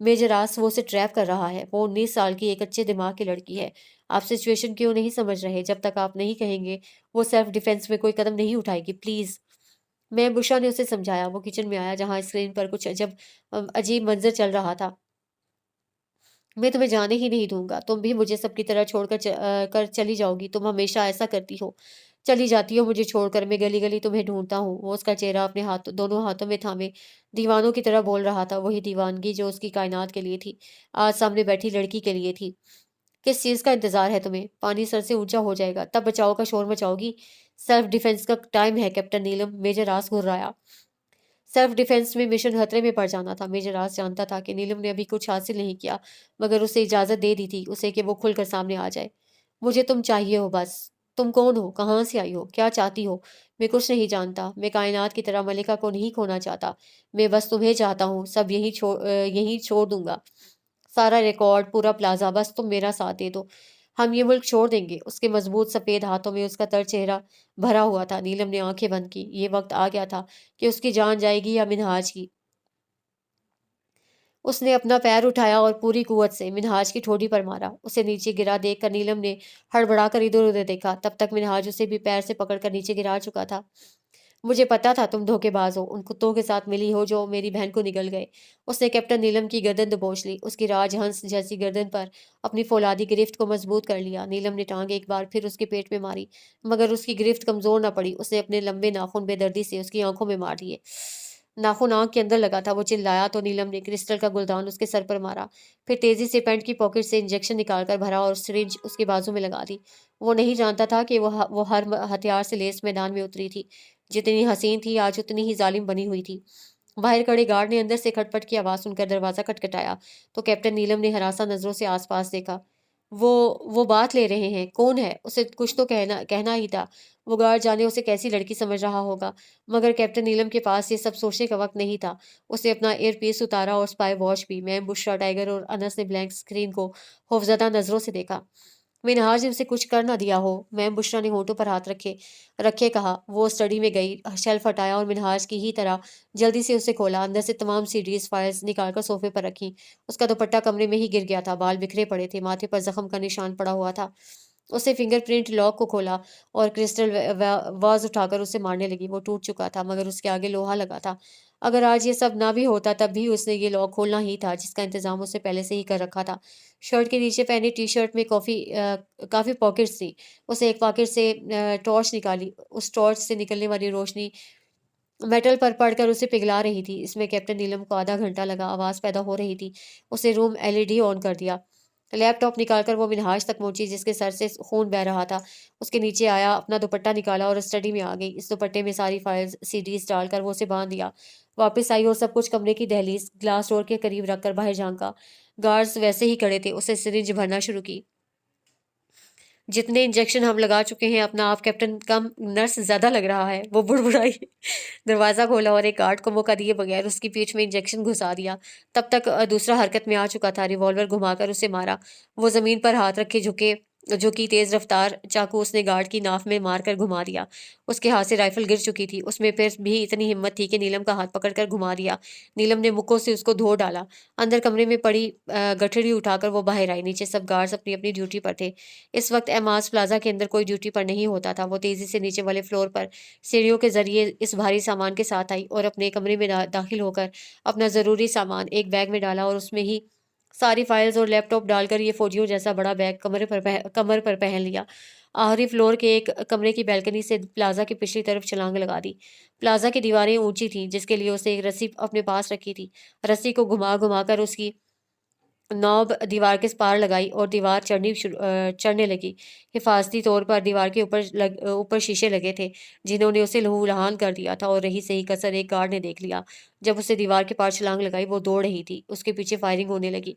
मेजरास वो उसे ट्रैप कर रहा है। वो 19 साल की एक अच्छे दिमाग की लड़की है। आप सिचुएशन क्यों नहीं समझ रहे? जब तक आप नहीं कहेंगे वो सेल्फ डिफेंस में कोई कदम नहीं उठाएगी, प्लीज। मैं, बुशरा ने उसे समझाया। वो किचन में आया, जहाँ स्क्रीन पर कुछ अजीब मंजर चल रहा था। मैं तुम्हें जाने ही नहीं दूंगा। तुम भी मुझे सबकी तरह छोड़कर कर चली जाओगी। तुम हमेशा ऐसा करती हो, चली जाती हो मुझे छोड़कर। मैं गली गली तुम्हें ढूंढता हूँ। वो उसका चेहरा अपने दोनों हाथों में थामे दीवानों की तरह बोल रहा था, वही दीवानगी जो उसकी कायनात के लिए थी, आज सामने बैठी लड़की के लिए थी। किस चीज का इंतजार है तुम्हें? पानी सर से ऊंचा हो जाएगा तब बचाओ का शोर मचाओगी? सेल्फ डिफेंस का टाइम है कैप्टन नीलम। मेजर रास घुर्राया। सेल्फ डिफेंस में मिशन खतरे में पड़ जाना था। मेजर राज जानता था कि नीलम ने अभी कुछ हासिल नहीं किया, मगर उसे इजाजत दे दी थी उसे कि वो खुलकर सामने आ जाए। मुझे तुम चाहिए हो बस। तुम कौन हो? कहाँ से आई हो? क्या चाहती हो? मैं कुछ नहीं जानता। मैं कायनात की तरह मलिका को नहीं खोना चाहता। मैं बस तुम्हें चाहता हूँ। सब यही छोड़ दूंगा। सारा रिकॉर्ड, पूरा प्लाजा, बस तुम मेरा साथ दे दो। हम ये मुल्क छोड़ देंगे। उसके मजबूत सफेद हाथों में उसका तर चेहरा भरा हुआ था। नीलम ने आंखें बंद की। ये वक्त आ गया था कि उसकी जान जाएगी या मिनहाज की। उसने अपना पैर उठाया और पूरी कुवत से मिनहाज की ठोड़ी पर मारा। उसे नीचे गिरा देखकर नीलम ने हड़बड़ाकर इधर उधर देखा। तब तक मिनहाज उसे भी पैर से पकड़कर नीचे गिरा चुका था। मुझे पता था तुम धोखेबाज हो, उन कुत्तों के साथ मिली हो जो मेरी बहन को निगल गए। उसने कैप्टन नीलम की गर्दन दबोच ली, उसकी राजहंस जैसी गर्दन पर अपनी फौलादी गिरफ्त को मजबूत कर लिया। नीलम ने टांग एक बार फिर उसके पेट में मारी, मगर उसकी गिरफ्त कमजोर न पड़ी। उसने अपने लंबे नाखून बेदर्दी से उसकी आंखों में मार दिए। नाखून आंख के अंदर लगा था। वो चिल्लाया तो नीलम ने क्रिस्टल का गुलदान उसके सर पर मारा। फिर तेजी से पैंट की पॉकेट से इंजेक्शन निकालकर भरा और सिरिंज उसके बाजू में लगा दी। वो नहीं जानता था कि वो हर हथियार से लेस मैदान में उतरी थी। जितनी हसीन थी आज उतनी ही जालिम बनी हुई थी। बाहर खड़े गार्ड ने अंदर से खटपट की आवाज सुनकर दरवाजा खटखटाया तो कैप्टन नीलम ने हरासा नजरों से आसपास देखा। वो वो बात ले रहे हैं, कौन है? उसे कुछ तो कहना कहना ही था। वो गार्ड जाने उसे कैसी लड़की समझ रहा होगा, मगर कैप्टन नीलम के पास ये सब सोचने का वक्त नहीं था। उसने अपना एयरपीस उतारा और स्पाई वॉच भी। मैं, बुशरा, टाइगर और अनस ने ब्लैंक स्क्रीन को खौफजदा नजरों से देखा। मिनहाज ने उसे कुछ कर ना दिया हो। मैम बुशरा ने होठों पर हाथ रखे रखे कहा। वो स्टडी में गई, शेल्फ हटाया और मिनहाज की ही तरह जल्दी से उसे खोला। अंदर से तमाम सीडीज फाइल्स निकालकर सोफे पर रखी। उसका दुपट्टा कमरे में ही गिर गया था, बाल बिखरे पड़े थे, माथे पर जख्म का निशान पड़ा हुआ था। उसने फिंगरप्रिंट लॉक को खोला और क्रिस्टल वाज उठाकर उसे मारने लगी। वो टूट चुका था, मगर उसके आगे लोहा लगा था। अगर आज ये सब ना भी होता तब भी उसने ये लॉक खोलना ही था, जिसका इंतजाम उसने पहले से ही कर रखा था। शर्ट के नीचे पहनी टी शर्ट में काफी पॉकेट्स थी। उसे एक पॉकेट से टॉर्च निकाली। उस टॉर्च से निकलने वाली रोशनी मेटल पर पड़कर उसे पिघला रही थी। इसमें कैप्टन नीलम को आधा घंटा लगा। आवाज पैदा हो रही थी। उसे रूम एलईडी ऑन कर दिया। लैपटॉप निकालकर वो मिनहाज तक पहुंची, जिसके सर से खून बह रहा था। उसके नीचे आया, अपना दुपट्टा निकाला और स्टडी में आ गई। इस दुपट्टे में सारी फाइल्स सीडीज डालकर वो उसे बांध दिया। वापस आई और सब कुछ कमरे की दहलीज ग्लास डोर के करीब रखकर बाहर झांका। गार्ड्स वैसे ही खड़े थे। उसे सिरिंज भरना शुरू की। जितने इंजेक्शन हम लगा चुके हैं, अपना आप कैप्टन कम नर्स ज्यादा लग रहा है, वो बुड़बुड़ाई। दरवाजा खोला और एक गार्ड को मौका दिए बगैर उसकी पीठ में इंजेक्शन घुसा दिया। तब तक दूसरा हरकत में आ चुका था। रिवॉल्वर घुमाकर उसे मारा। वो जमीन पर हाथ रखे झुके, जो कि तेज रफ्तार चाकू उसने गार्ड की नाफ में मारकर घुमा दिया। उसके हाथ से राइफल गिर चुकी थी। उसमें फिर भी इतनी हिम्मत थी कि नीलम का हाथ पकड़कर घुमा दिया। नीलम ने मुक्कों से उसको धो डाला। अंदर कमरे में पड़ी गठरी उठाकर वो बाहर आई। नीचे सब गार्ड्स अपनी अपनी ड्यूटी पर थे। इस वक्त एमाज प्लाजा के अंदर कोई ड्यूटी पर नहीं होता था। वो तेजी से नीचे वाले फ्लोर पर सीढ़ियों के जरिए इस भारी सामान के साथ आई और अपने कमरे में दाखिल होकर अपना जरूरी सामान एक बैग में डाला और उसमें ही सारी फाइल्स और लैपटॉप डालकर ये फौजियों जैसा बड़ा बैग कमर पर पहन लिया। आखिरी फ्लोर के एक कमरे की बैल्कनी से प्लाजा की पिछली तरफ छलांग लगा दी। प्लाजा की दीवारें ऊंची थीं, जिसके लिए उसे एक रस्सी अपने पास रखी थी। रस्सी को घुमा घुमा कर उसकी नौब दीवार के पार लगाई और दीवार चढ़ने लगी। हिफाजती तौर पर दीवार के ऊपर शीशे लगे थे, जिन्होंने उसे लहूलुहान कर दिया था। और रही सही कसर एक गार्ड ने देख लिया। जब उसे दीवार के पार छलांग लगाई, वो दौड़ रही थी। उसके पीछे फायरिंग होने लगी।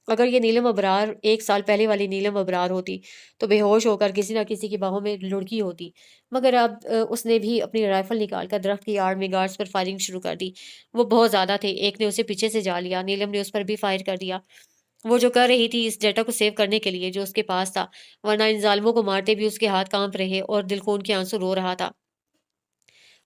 अगर ये नीलम अबरार 1 साल पहले वाली नीलम अबरार होती, तो बेहोश होकर किसी न किसी की बाहों में लुढ़की होती। मगर अब उसने भी अपनी राइफल निकालकर दरख्त की आड़ में गार्ड्स पर फायरिंग शुरू कर दी। वो बहुत ज्यादा थे। एक ने उसे पीछे से जा लिया। नीलम ने उस पर भी फायर कर दिया। वो जो कर रही थी इस डेटा को सेव करने के लिए जो उसके पास था, वरना इन जालिमों को मारते भी उसके हाथ कांप रहे और दिल खून के आंसू रो रहा था।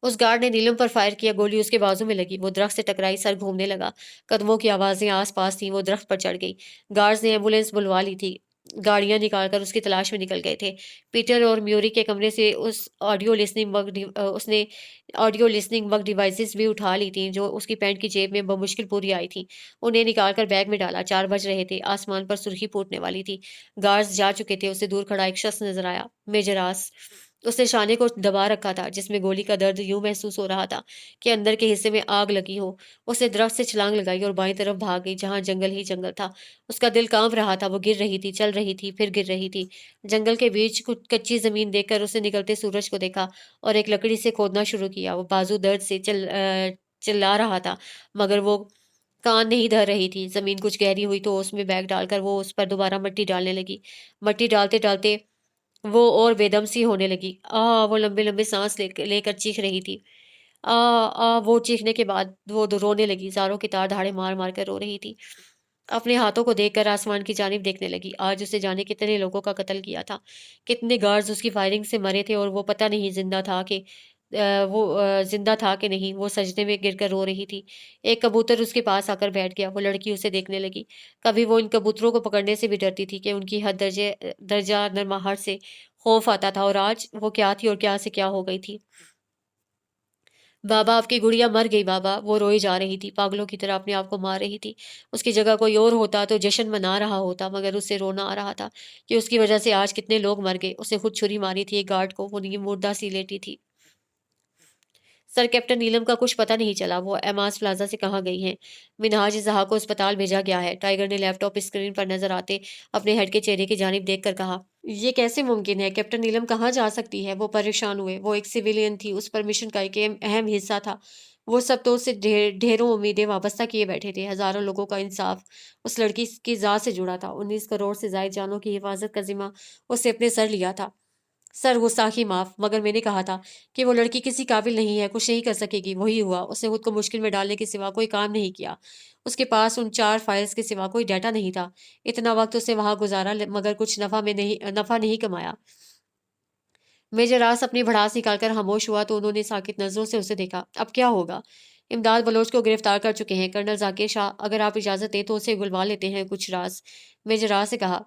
उस गार्ड ने नीलम पर फायर किया। गोली उसके बाजू में लगी। वो दरख्त से टकराई, सर घूमने लगा। कदमों की आवाजें आस-पास थीं। वो दरख्त पर चढ़ गई। गार्ड्स ने एम्बुलेंस बुलवा ली थी। गाड़ियां निकालकर उसकी तलाश में निकल गए थे। पीटर और म्यूरी के कमरे से उसने ऑडियो लिसनिंग बग डिवाइसेस भी उठा ली थी, जो उसकी पैंट की जेब में बमुश्किल पूरी आई थी। उन्हें निकालकर बैग में डाला। 4 बज रहे थे। आसमान पर सुर्खी फूटने वाली थी। गार्ड्स जा चुके थे। उसे दूर खड़ा एक शख्स नजर आया। मेजर आस। उसने शाने को दबा रखा था, जिसमें गोली का दर्द यूं महसूस हो रहा था कि अंदर के हिस्से में आग लगी हो। उसने दरख्त से छलांग लगाई और बाईं तरफ भाग गई, जहां जंगल ही जंगल था। उसका दिल कांप रहा था। वो गिर रही थी, चल रही थी, फिर गिर रही थी। जंगल के बीच कुछ कच्ची जमीन देखकर उसने निकलते सूरज को देखा और एक लकड़ी से खोदना शुरू किया। वो बाजू दर्द से चिल्ला रहा था, मगर वो कान नहीं धर रही थी। जमीन कुछ गहरी हुई तो उसमें बैग डालकर वो उस पर दोबारा मिट्टी डालने लगी। मिट्टी डालते डालते वो और बेदम सी होने लगी। वो लंबे-लंबे साँस लेकर चीख रही थी। वो चीखने के बाद वो रोने लगी, ज़ारों की तार धाड़े मार-मार कर रो रही थी। अपने हाथों को देखकर आसमान की जानिब देखने लगी। आज उसे जाने कितने लोगों का कत्ल किया था। कितने गार्ड्स उसकी फायरिंग से मरे थे और वो पता नहीं ज़िंदा था कि नहीं। वो सजदे में गिरकर रो रही थी। एक कबूतर उसके पास आकर बैठ गया। वो लड़की उसे देखने लगी। कभी वो इन कबूतरों को पकड़ने से भी डरती थी कि उनकी दर्जा नरमाहट से खौफ आता था, और आज वो क्या थी और क्या से क्या हो गई थी। बाबा आपकी गुड़िया मर गई बाबा, वो रोई जा रही थी, पागलों की तरह अपने आप को मार रही थी। उसकी जगह कोई और होता तो जश्न मना रहा होता, मगर उसे रोना आ रहा था कि उसकी वजह से आज कितने लोग मर गए। उसने खुद छुरी मारी थी एक गार्ड को, वो नी मुर्दा सी लेटी थी। सर कैप्टन नीलम का कुछ पता नहीं चला, वो एमास प्लाजा से कहाँ गई हैं। मिनहाज जहाँ को अस्पताल भेजा गया है। टाइगर ने लैपटॉप स्क्रीन पर नजर आते अपने हेड के चेहरे की जानिब देखकर कहा, ये कैसे मुमकिन है? कैप्टन नीलम कहाँ जा सकती है? वो परेशान हुए। वो एक सिविलियन थी, उस पर मिशन का एक अहम हिस्सा था। वो सब तो उससे ढेरों उम्मीदें वाबस्ता किए बैठे थे। हजारों लोगों का इंसाफ उस लड़की की जात से जुड़ा था। 19 करोड़ से जायद जानों की हिफाजत का जिम्मा उससे अपने सर लिया था। सर गुस्ताखी माफ, मगर मैंने कहा था कि वो लड़की किसी काबिल नहीं है, कुछ नहीं कर सकेगी। वही हुआ। उसने खुद को मुश्किल में डालने के सिवा कोई काम नहीं किया। उसके पास उन 4 फाइल्स के सिवा कोई डाटा नहीं था। इतना वक्त उसने वहां गुजारा, मगर कुछ नफा नहीं कमाया। मेजर रास अपनी भड़ास निकालकर खामोश हुआ तो उन्होंने साकित नजरों से उसे देखा। अब क्या होगा? इमदाद बलोच को गिरफ्तार कर चुके हैं कर्नल जाकिर शाह। अगर आप इजाजत दें तो उसे गुलवा लेते हैं कुछ राज। मेजर रास से कहा,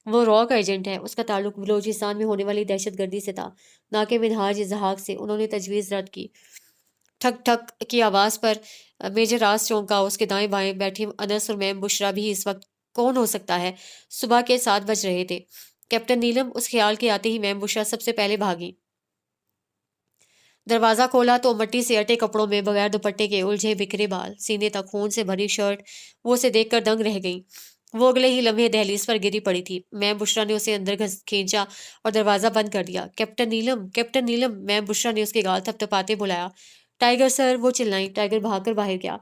वो रॉ का एजेंट है। उसका ताल्लुक बलूचिस्तान में होने वाली दहशतगर्दी से था, ना कि मिनहाज जहाक से। उन्होंने तजवीज़ रद्द की। ठक ठक की आवाज़ पर मेजर रास चौंका। उसके दाएं बाएं बैठी अनस और मैम बुशरा भी इस वक्त कौन हो सकता है? सुबह के 7 बज रहे थे। कैप्टन नीलम, उस ख्याल के आते ही मैम बुशरा सबसे पहले भागी। दरवाजा खोला तो मट्टी से अटे कपड़ों में बगैर दुपट्टे के उलझे बिखरे बाल, सीने तक खून से भरी शर्ट। वो उसे देखकर दंग रह गई। वो अगले ही लम्हे दहलीज पर गिरी पड़ी थी। मैं बुशरा ने उसे अंदर खींचा और दरवाजा बंद कर दिया। कैप्टन नीलम, कैप्टन नीलम! मैं बुशरा ने उसके गाल थपथपाते बुलाया। Tiger sir! वो चिल्लाई। टाइगर भागकर बाहर गया।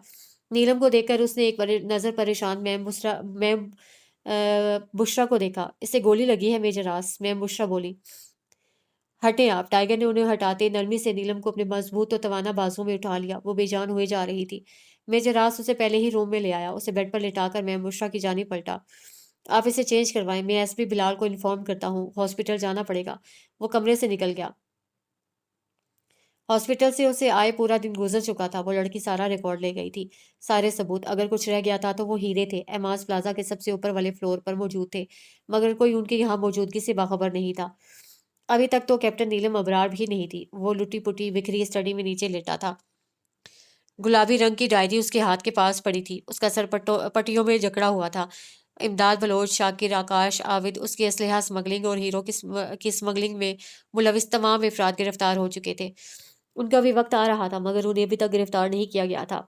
नीलम को देखकर उसने एक नजर परेशान मैम बुशरा को देखा। इसे गोली लगी है मेजर रास, मैम बुशरा बोली। हटे आप! टाइगर ने उन्हें हटाते नरमी से नीलम को अपने मजबूत और तवाना बाजुओं में उठा लिया। वो बेजान हुए जा रही थी। मेजर रास उसे पहले ही रूम में ले आया। उसे बेड पर लिटाकर मैं बुशरा की जानिब पलटा। आप इसे चेंज करवाएं, मैं एसपी बिलाल को इन्फॉर्म करता हूँ, हॉस्पिटल जाना पड़ेगा। वो कमरे से निकल गया। हॉस्पिटल से उसे आए पूरा दिन गुजर चुका था। वो लड़की सारा रिकॉर्ड ले गई थी, सारे सबूत। अगर कुछ रह गया था तो वो हीरे थे। एमास प्लाजा के सबसे ऊपर वाले फ्लोर पर मौजूद थे, मगर कोई उनकी यहाँ मौजूदगी से बाखबर नहीं था। अभी तक तो कैप्टन नीलम अबरार भी नहीं थी। वो लुटी पुटी बिखरी स्टडी में नीचे लेटा था। गुलाबी रंग की डायरी उसके हाथ के पास पड़ी थी। उसका सर पट्टियों में जकड़ा हुआ था। इमदाद बलोच, शाकिर, आकाश, आविद उसकी असलहा स्मगलिंग और हीरो की स्मगलिंग में मुलविस तमाम अफराद गिरफ्तार हो चुके थे। उनका भी वक्त आ रहा था, मगर उन्हें अभी तक गिरफ्तार नहीं किया गया था।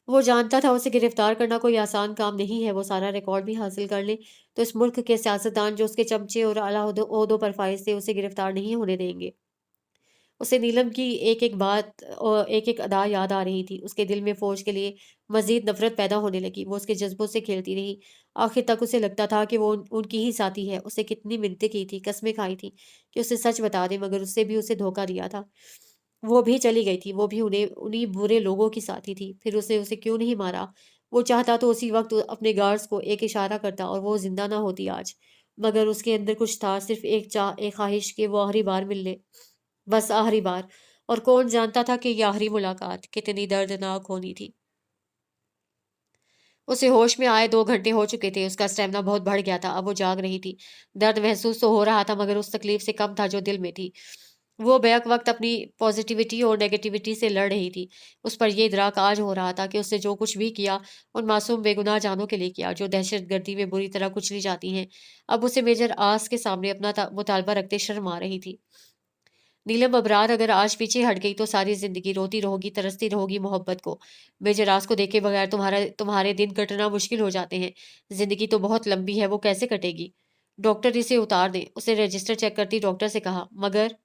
वो जानता था उसे गिरफ्तार करना कोई आसान काम नहीं है। वो सारा रिकॉर्ड भी हासिल कर ले तो इस मुल्क के सियासतदान जो उसके चमचे और आला ओहदों पर फाइज थे उसे गिरफ्तार नहीं होने देंगे। उसे नीलम की एक एक बात और एक एक अदा याद आ रही थी। उसके दिल में फौज के लिए मजीद नफरत पैदा होने लगी। वो उसके जज्बों से खेलती रही। आखिर तक उसे लगता था कि वो उनकी ही साथी है। उसे कितनी मिन्नतें की थी, कस्में खाई थी कि उसे सच बता दे, मगर उससे भी उसे धोखा दिया था। वो भी चली गई थी। वो भी उन्हें उन्हीं बुरे लोगों की साथी थी। फिर उसे उसे क्यों नहीं मारा? वो चाहता तो उसी वक्त अपने गार्ड्स को एक इशारा करता और वो जिंदा ना होती आज। मगर उसके अंदर कुछ था, सिर्फ एक चाह, एक ख्वाहिश कि वो आखिरी बार मिल ले। बस आखिरी बार। और कौन जानता था कि ये आखिरी मुलाकात कितनी दर्दनाक होनी थी। उसे होश में आए 2 घंटे हो चुके थे। उसका स्टेमिना बहुत बढ़ गया था। अब वो जाग रही थी। दर्द महसूस तो हो रहा था, मगर उस तकलीफ से कम था जो दिल में थी। वो बैक वक्त अपनी पॉजिटिविटी और नेगेटिविटी से लड़ रही थी। उस पर यह इदराक आज हो रहा था कि उसने जो कुछ भी किया उन मासूम बेगुनाह जानों के लिए किया जो दहशतगर्दी में बुरी तरह कुचली जाती हैं। अब उसे मेजर आस के सामने अपना मुतालबा रखते शर्म आ रही थी। नीलम अबरार अगर आज पीछे हट गई तो सारी जिंदगी रोती रहोगी, तरसती रहोगी मोहब्बत को। बेजरास को देखे बगैर तुम्हारे दिन कटना मुश्किल हो जाते हैं। जिंदगी तो बहुत लंबी है, वो कैसे कटेगी? डॉक्टर इसे उतार दे, उसे रजिस्टर चेक करती डॉक्टर से कहा। मगर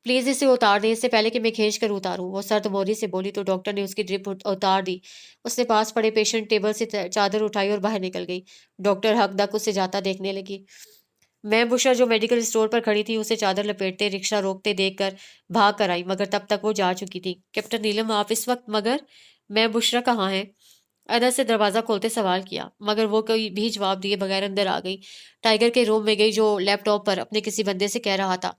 प्लीज इसे उतार दे, इससे पहले कि मैं खींच कर उतारूं। वो सर्द मोरी से बोली तो डॉक्टर ने उसकी ड्रिप उतार दी। उसने पास पड़े पेशेंट टेबल से चादर उठाई और बाहर निकल गई। डॉक्टर हकदक उसे जाता देखने लगी। मैं बुशरा जो मेडिकल स्टोर पर खड़ी थी उसे चादर लपेटते रिक्शा रोकते देखकर भाग कर आई, मगर तब तक वो जा चुकी थी। कैप्टन नीलम, आप इस वक्त? मगर मैं बुशरा कहाँ है? अनस से दरवाजा खोलते सवाल किया, मगर वो कोई भी जवाब दिए बगैर अंदर आ गई। टाइगर के रूम में गई जो लैपटॉप पर अपने किसी बंदे से कह रहा था।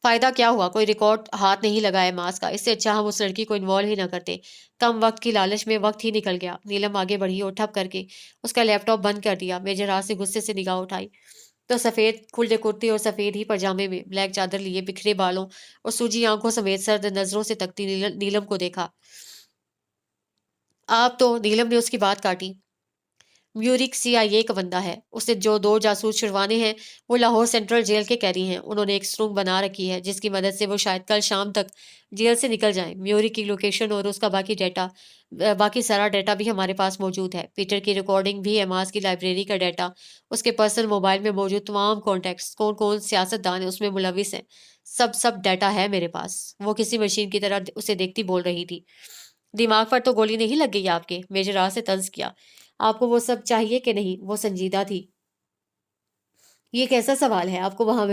फायदा क्या हुआ? कोई रिकॉर्ड हाथ नहीं लगाया मास का। इससे अच्छा हम उस लड़की को इन्वॉल्व ही ना करते। कम वक्त की लालच में वक्त ही निकल गया। नीलम आगे बढ़ी और ठप करके उसका लैपटॉप बंद कर दिया। मेजर रात से गुस्से से निगाह उठाई। तो सफ़ेद खुले कुर्ते और सफ़ेद ही पजामे में ब्लैक चादर लिए बिखरे बालों और सूजी आंखों समेत सर्द नजरों से तकती नीलम को देखा। आप तो नीलम ने उसकी बात काटी। म्यूरिक सीआईए का बंदा है। उसे जो दो जासूस छुड़वाने हैं वो लाहौर सेंट्रल जेल के कैदी हैं। उन्होंने एक स्ट्रिंग बना रखी है जिसकी मदद से वो शायद कल शाम तक जेल से निकल जाएं। म्यूरिक की लोकेशन और उसका बाकी सारा डाटा भी हमारे पास मौजूद है। पीटर की रिकॉर्डिंग भी, एमास की लाइब्रेरी का डाटा, उसके पर्सनल मोबाइल में मौजूद तमाम कॉन्टैक्ट्स, कौन कौन सियासतदान है उसमें मुलविस हैं, सब सब डाटा है मेरे पास। वो किसी मशीन की तरह उसे देखती बोल रही थी। दिमाग पर तो गोली नहीं लग गई आपके? मेजर राज से तंज किया। आपको वो सब चाहिए कि नहीं? वो संजीदा थी। ये कैसा सवाल है? आपको वहां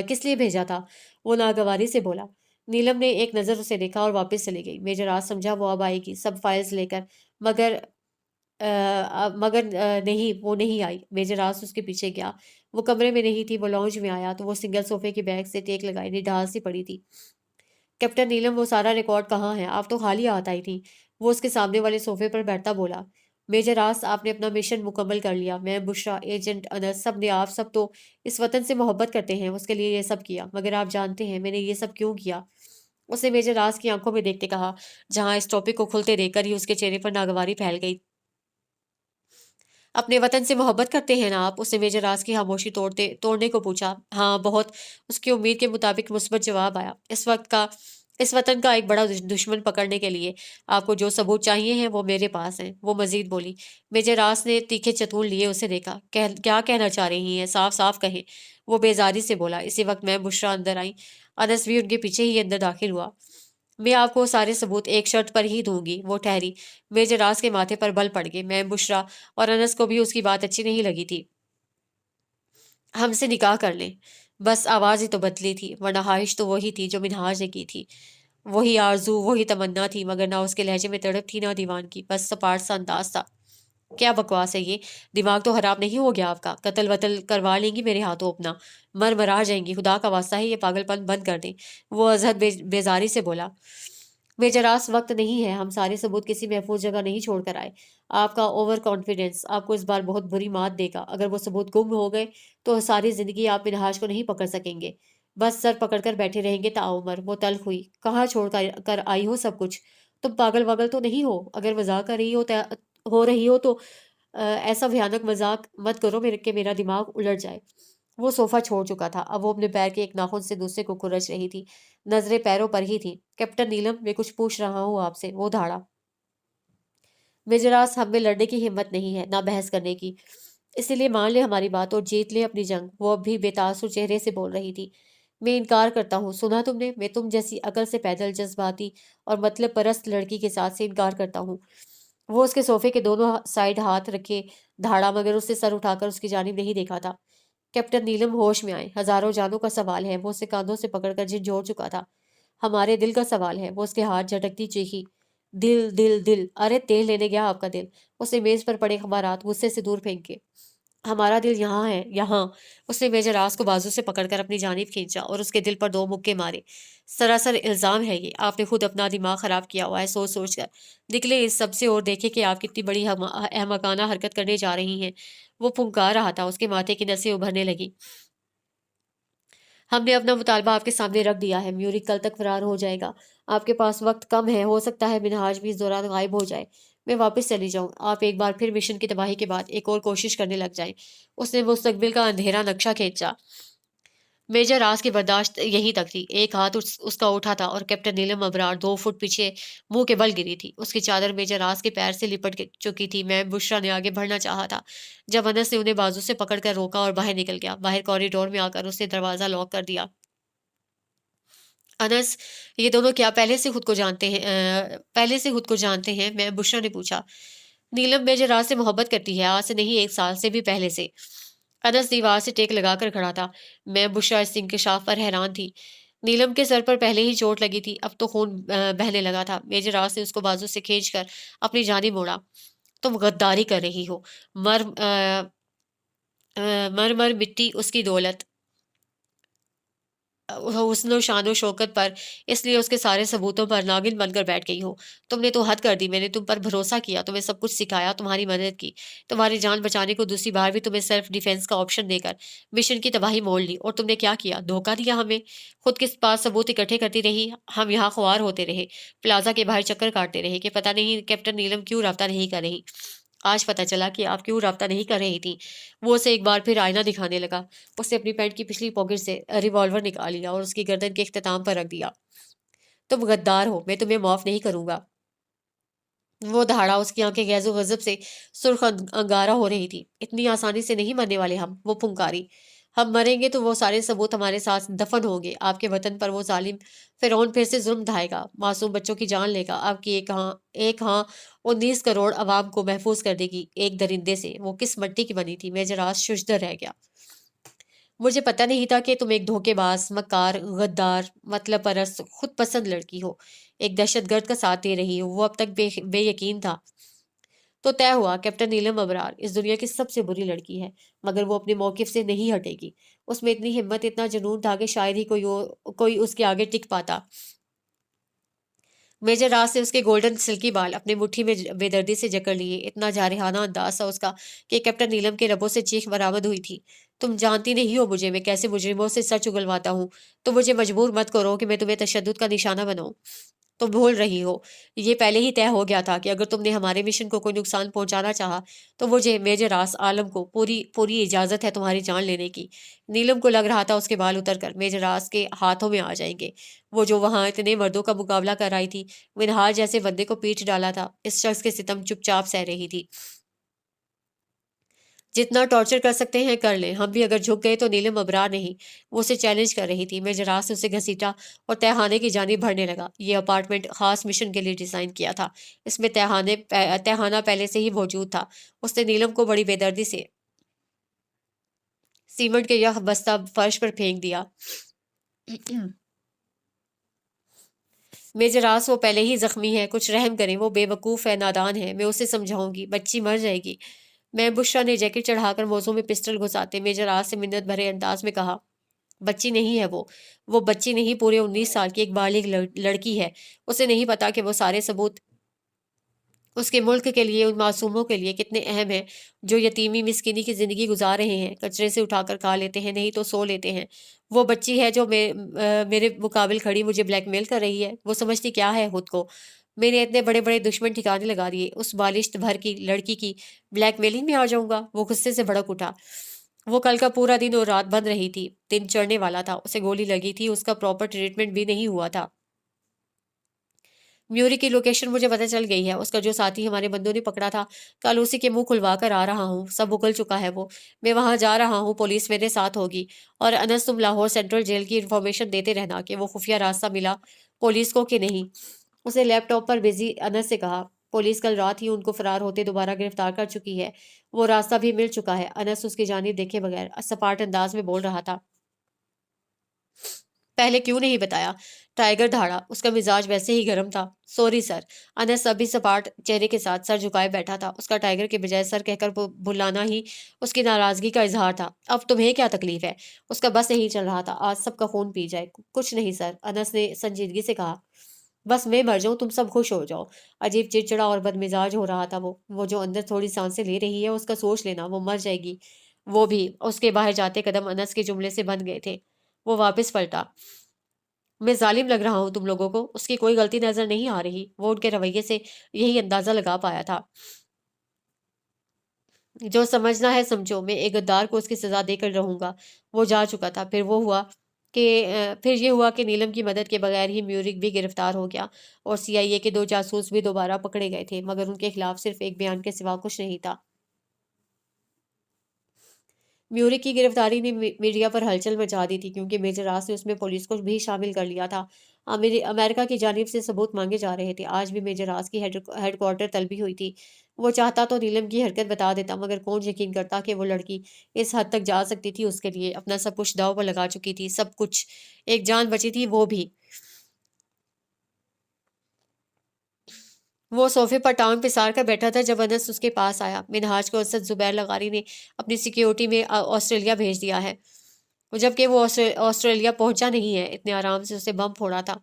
किस लिए भेजा था? वो नागवारी से बोला। नीलम ने एक नजर उसे देखा और वापस चली गई। मेजर राज समझा वो अब आएगी सब फाइल्स लेकर, मगर नहीं, वो नहीं आई। मेजर राज उसके पीछे गया। वो कमरे में नहीं थी। वो लॉन्ज में आया तो वो सिंगल सोफे के बैग से टेक लगाई निढाल सी पड़ी थी। कैप्टन नीलम, वो सारा रिकॉर्ड कहाँ है? आप तो खाली हाथ आई थी। वो उसके सामने वाले सोफे पर बैठता बोला। मेजर आस, आपने अपना मिशन मुकम्मल कर लिया। मैं, बुशरा, एजेंट अनस, सब ने, आप सब तो इस वतन से मोहब्बत करते हैं, उसके लिए ये सब किया। मगर आप जानते हैं मैंने ये सब क्यों किया? उसने मेजर राज की आंखों में देखते कहा। जहां इस टॉपिक को खुलते देखकर ही उसके चेहरे पर नागवारी फैल गई। अपने वतन से मोहब्बत करते हैं ना आप? उसने मेजर राज की खामोशी तोड़ने को पूछा। हाँ, बहुत। उसकी उम्मीद के मुताबिक मुस्बत जवाब आया। इस वतन का एक बड़ा दुश्मन पकड़ने के लिए आपको जो सबूत चाहिए हैं वो मेरे पास हैं। वो मजीद बोली। मेजर राज ने तीखे चतुल लिए उसे देखा। क्या कहना चाह रही हैं? साफ साफ कहें। वो बेजारी से बोला। इसी वक्त मैं, बुशरा अंदर आई। अनस भी उनके पीछे ही अंदर दाखिल हुआ। मैं आपको सारे सबूत एक शर्त पर ही दूंगी। वो ठहरी। मेजर राज के माथे पर बल पड़ गए। मैं, बुशरा और अनस को भी उसकी बात अच्छी नहीं लगी थी। हमसे निकाह कर लें। बस आवाज ही तो बदली थी, वरना ख्वाहिश तो वही थी जो मिनहाज ने की थी। वही आरजू, वही तमन्ना थी, मगर ना उसके लहजे में तड़प थी ना दीवान की, बस सपाट सा अंदाज था। क्या बकवास है ये? दिमाग तो खराब नहीं हो गया आपका? कत्ल वतल करवा लेंगी मेरे हाथों अपना? मर मरा जाएंगी। खुदा का वास्ता है ये पागलपन बंद कर दें। वो अजहद बेजारी से बोला। बेजरास वक्त नहीं है। हम सारे सबूत किसी महफूज जगह नहीं छोड़ कर आए। आपका ओवर कॉन्फिडेंस आपको इस बार बहुत बुरी मात देगा। अगर वो सबूत गुम हो गए तो सारी जिंदगी आप मिनहाज को नहीं पकड़ सकेंगे। बस सर पकड़कर बैठे रहेंगे ताउमर। वो तल्ख हुई। कहाँ छोड़ कर आई हो सब कुछ? तुम पागल वागल तो नहीं हो? अगर मजाक कर रही हो रही हो तो ऐसा भयानक मजाक मत करो मेरा दिमाग उलट जाए। वो सोफा छोड़ चुका था। अब वो अपने पैर के एक नाखून से दूसरे को खुरच रही थी। नजरें पैरों पर ही थी। कैप्टन नीलम, मैं कुछ पूछ रहा हूँ आपसे। वो धाड़ा। मेजरास, हम में लड़ने की हिम्मत नहीं है, ना बहस करने की। इसीलिए मान ले हमारी बात और जीत ले अपनी जंग। वो अब भी बेतासुर चेहरे से बोल रही थी। मैं इनकार करता हूँ। सुना तुमने? मैं तुम जैसी अकल से पैदल, जज्बाती और मतलब परस्त लड़की के साथ से इनकार करता हूँ। वो उसके सोफे के दोनों साइड हाथ रखे धाड़ा, मगर उससे सर उठाकर उसकी जानिब नहीं देखा था। कैप्टन नीलम होश में आए। हजारों जानों का सवाल है। वो उसे कांधों से पकड़कर झिंझोर चुका था। हमारे दिल का सवाल है। वो उसके हाथ झटकती चीखी। दिल दिल दिल, अरे तेल लेने गया आपका दिल? उसने मेज पर पड़े अखबारात गुस्से से दूर फेंक के। हमारा दिल यहाँ है, यहाँ। उसने मेजर राज को बाजू से पकड़कर अपनी जानिब खींचा और उसके दिल पर दो मुक्के मारे। सरासर इल्जाम है ये। आपने खुद अपना दिमाग खराब किया हुआ है सोच सोच कर। निकले इस सब से और देखे कि आप कितनी बड़ी अहमकाना हरकत करने जा रही हैं। वो फुंकार रहा था। उसके माथे की नसें उभरने लगी। हमने अपना मुतालबा आपके सामने रख दिया है। म्यूरिक कल तक फरार हो जाएगा। आपके पास वक्त कम है। हो सकता है मिनहाज भी इस दौरान गायब हो जाए। मैं वापस चली जाऊं। आप एक बार फिर मिशन की तबाही के बाद एक और कोशिश करने लग जाएं। उसने मुस्तकबिल का अंधेरा नक्शा खींचा। मेजर राज की बर्दाश्त यहीं तक थी। एक हाथ उसका उठा था और कैप्टन नीलम अबरार 2 फुट पीछे मुंह के बल गिरी थी। उसकी चादर मेजर राज के पैर से चुकी थी। मैं, बुशरा ने आगे बढ़ना चाहा था जब अनस ने उन्हें बाजू से पकड़कर रोका और बाहर निकल गया। बाहर कॉरिडोर में आकर उसने दरवाजा लॉक कर दिया। अनस, ये दोनों क्या पहले से खुद को जानते हैं? पहले से खुद को जानते हैं? मैं, बुशरा ने पूछा। नीलम मेजर राज से मोहब्बत करती है। आज से नहीं, 1 साल से भी पहले से। अनस दीवार से टेक लगाकर खड़ा था। मैं, बुशरा इस इंकशाफ पर हैरान थी। नीलम के सर पर पहले ही चोट लगी थी, अब तो खून बहने लगा था। मेजर राज ने उसको बाजू से खींचकर अपनी जानिब मोड़ा। तुम गद्दारी कर रही हो। मर मर मिट्टी उसकी दौलत। हुस्न शानो शौकत पर, इसलिए उसके सारे सबूतों पर नागिन बनकर बैठ गई हो। तुमने तो हद कर दी। मैंने तुम पर भरोसा किया, तुम्हें सब कुछ सिखाया, तुम्हारी मदद की, तुम्हारी जान बचाने को दूसरी बार भी तुम्हें सेल्फ डिफेंस का ऑप्शन देकर मिशन की तबाही मोड़ ली। और तुमने क्या किया? धोखा दिया हमें। खुद के पास सबूत इकट्ठे करती रही, हम यहाँ खुआर होते रहे, प्लाजा के बाहर चक्कर काटते रहे कि पता नहीं कैप्टन नीलम क्यों रब्ता नहीं कर रही। आज पता चला कि आप क्यों रब्ता नहीं कर रही थी। वो उसे एक बार फिर आईना दिखाने लगा। उसने अपनी पैंट की पिछली पॉकेट से रिवॉल्वर निकाल लिया और उसकी गर्दन के इख्तिताम पर रख दिया। तुम गद्दार हो, मैं तुम्हें माफ नहीं करूंगा। वो दहाड़ा, उसकी आंखें गैजो गजब से सुर्ख अंगारा हो रही थी। इतनी आसानी से नहीं मरने वाले हम, वो फुंकारी। हम मरेंगे तो वो सारे सबूत हमारे साथ दफन होंगे। आपके वतन पर वो जालिम फिरौन फिर से जुल्म ढाएगा, मासूम बच्चों की जान लेगा। आपकी एक हाँ 19 करोड़ अवाम को महफूज कर देगी एक दरिंदे से। वो किस मट्टी की बनी थी? मेजर आज शुजदर रह गया। मुझे पता नहीं था कि तुम एक धोखेबाज, मक्कार, गद्दार, मतलब परस्त, खुद पसंद लड़की हो। एक दहशतगर्द का साथ दे रही हो। वो अब तक बेयकीन था। तो तय हुआ, कैप्टन नीलम अबरार इस दुनिया की सबसे बुरी लड़की है, मगर वो अपने मौकिफ से नहीं हटेगी। उसमें इतनी हिम्मत, इतना जुनून था कि शायद ही कोई उसके आगे टिक पाता। मेजर राज से उसके गोल्डन सिल्की बाल अपनी मुट्ठी में बेदर्दी से जकड़ लिए। इतना जारिहाना अंदाज था उसका कि कैप्टन नीलम के लबों से चीख बरामद हुई थी। तुम जानती नहीं हो मुझे, मैं कैसे मुजरिमों से सच उगलवाता हूँ। तो मुझे मजबूर मत करो कि मैं तुम्हें तशद्दुद का निशाना बनाऊं। तुम भूल रही हो, ये पहले ही तय हो गया था कि अगर तुमने हमारे मिशन को कोई नुकसान पहुंचाना चाहा तो मुझे, मेजर रास आलम को पूरी पूरी इजाजत है तुम्हारी जान लेने की। नीलम को लग रहा था उसके बाल उतरकर मेजर रास के हाथों में आ जाएंगे। वो जो वहां इतने मर्दों का मुकाबला कर रही थी, मिनहाज जैसे बंदे को पीट डाला था। इस शख्स के सितम चुपचाप सह रही थी। जितना टॉर्चर कर सकते हैं कर लें, हम भी अगर झुक गए तो नीलम अबरार नहीं। वो उसे चैलेंज कर रही थी। मैं जरा से उसे घसीटा और तहखाने की जानिब बढ़ने लगा। ये अपार्टमेंट खास मिशन के लिए डिजाइन किया था। इसमें तहखाना पहले से ही मौजूद था। उसने नीलम को बड़ी बेदर्दी से सीमेंट के यह बस्ता फर्श पर फेंक दिया। मेजर रास, वो पहले ही जख्मी है, कुछ रहम करें। वो बेवकूफ़ है, नादान है। मैं उसे समझाऊंगी, बच्ची मर जाएगी। मैं बुशरा ने जैकेट चढ़ाकर मौजों में पिस्टल घुसाते मेजर रास से मिन्नत भरे अंदाज में कहा, बच्ची नहीं है वो बच्ची नहीं, पूरे 19 साल की एक बालिग लड़की है। उसे नहीं पता कि वो सारे सबूत उसके मुल्क के लिए, उन मासूमों के लिए कितने अहम हैं जो यतीमी मिस्कीनी की ज़िंदगी गुजार रहे हैं। कचरे से उठाकर खा लेते हैं, नहीं तो सो लेते हैं। वो बच्ची है जो मेरे मुकाबिल खड़ी मुझे ब्लैकमेल कर रही है। वो समझती क्या है खुद को? मैंने इतने बड़े बड़े दुश्मन ठिकाने लगा दिए, उस बालिश्त भर की लड़की की ब्लैकमेलिंग में आ जाऊंगा? वो गुस्से से भड़क उठा। वो कल का पूरा दिन और रात बंद रही थी। दिन चढ़ने वाला था, उसे गोली लगी थी, उसका प्रॉपर ट्रीटमेंट भी नहीं हुआ था। म्यूरी की लोकेशन मुझे पता चल गई है। उसका जो साथी हमारे बंदों ने पकड़ा था, कल उसी के मुंह खुलवा कर आ रहा हूँ। सब उगल चुका है वो। मैं वहां जा रहा हूँ, पुलिस मेरे साथ होगी। और अनस, तुम लाहौर सेंट्रल जेल की इंफॉर्मेशन देते रहना कि वो खुफिया रास्ता मिला पुलिस को कि नहीं। उसने लैपटॉप पर बिजी अनस से कहा, पुलिस कल रात ही उनको फरार होते दोबारा गिरफ्तार कर चुकी है। वो रास्ता भी मिल चुका है। अनस उसकी जानिब देखे बगैर सपाट अंदाज में बोल रहा था, पहले क्यों नहीं बताया? टाइगर धाड़ा, उसका मिजाज वैसे ही गर्म था। Sorry sir. अनस अभी सपाट चेहरे के साथ सर झुकाए बैठा था। उसका टाइगर के बजाय सर कहकर बुलाना ही उसकी नाराजगी का इजहार था। अब तुम्हें क्या तकलीफ है? उसका बस यही चल रहा था, आज सबका खून पी जाए। कुछ नहीं सर, अनस ने संजीदगी से कहा। बस मैं मर जाऊं, तुम सब खुश हो जाओ। अजीब चिड़चिड़ा और बदमिजाज हो रहा था वो जो अंदर थोड़ी सांसें ले रही है, उसका सोच लेना, वो मर जाएगी। वो भी। उसके बाहर जाते कदम अनस के जुमले से बंध गए थे। वो वापस पलटा। मैं जालिम लग रहा हूं तुम लोगों को? उसकी कोई गलती नजर नहीं आ रही। वो उनके रवैये से यही अंदाजा लगा पाया था। जो समझना है समझो, मैं एक गद्दार को उसकी सजा देकर रहूंगा। वो जा चुका था। फिर ये हुआ कि नीलम की मदद के बगैर ही म्यूरिक भी गिरफ्तार हो गया और सीआईए के 2 जासूस भी दोबारा पकड़े गए थे, मगर उनके खिलाफ सिर्फ एक बयान के सिवा कुछ नहीं था। म्यूरिक की गिरफ्तारी ने मीडिया पर हलचल मचा दी थी, क्योंकि मेजर रास ने उसमें पुलिस को भी शामिल कर लिया था। अमेरिका की जानिब से सबूत मांगे जा रहे थे। आज भी मेजर रास की हेडक्वार्टर तलबी हुई थी। वो चाहता तो नीलम की हरकत बता देता, मगर कौन यकीन करता कि वो लड़की इस हद तक जा सकती थी। उसके लिए अपना सब कुछ दांव पर लगा चुकी थी, सब कुछ। एक जान बची थी, वो भी। वो सोफे पर टांग पिसार कर बैठा था जब अनस उसके पास आया। मिनहाज को असद जुबैर लगारी ने अपनी सिक्योरिटी में ऑस्ट्रेलिया भेज दिया है। जबकि वो ऑस्ट्रेलिया पहुंचा नहीं है, इतने आराम से उसे बम फोड़ा था।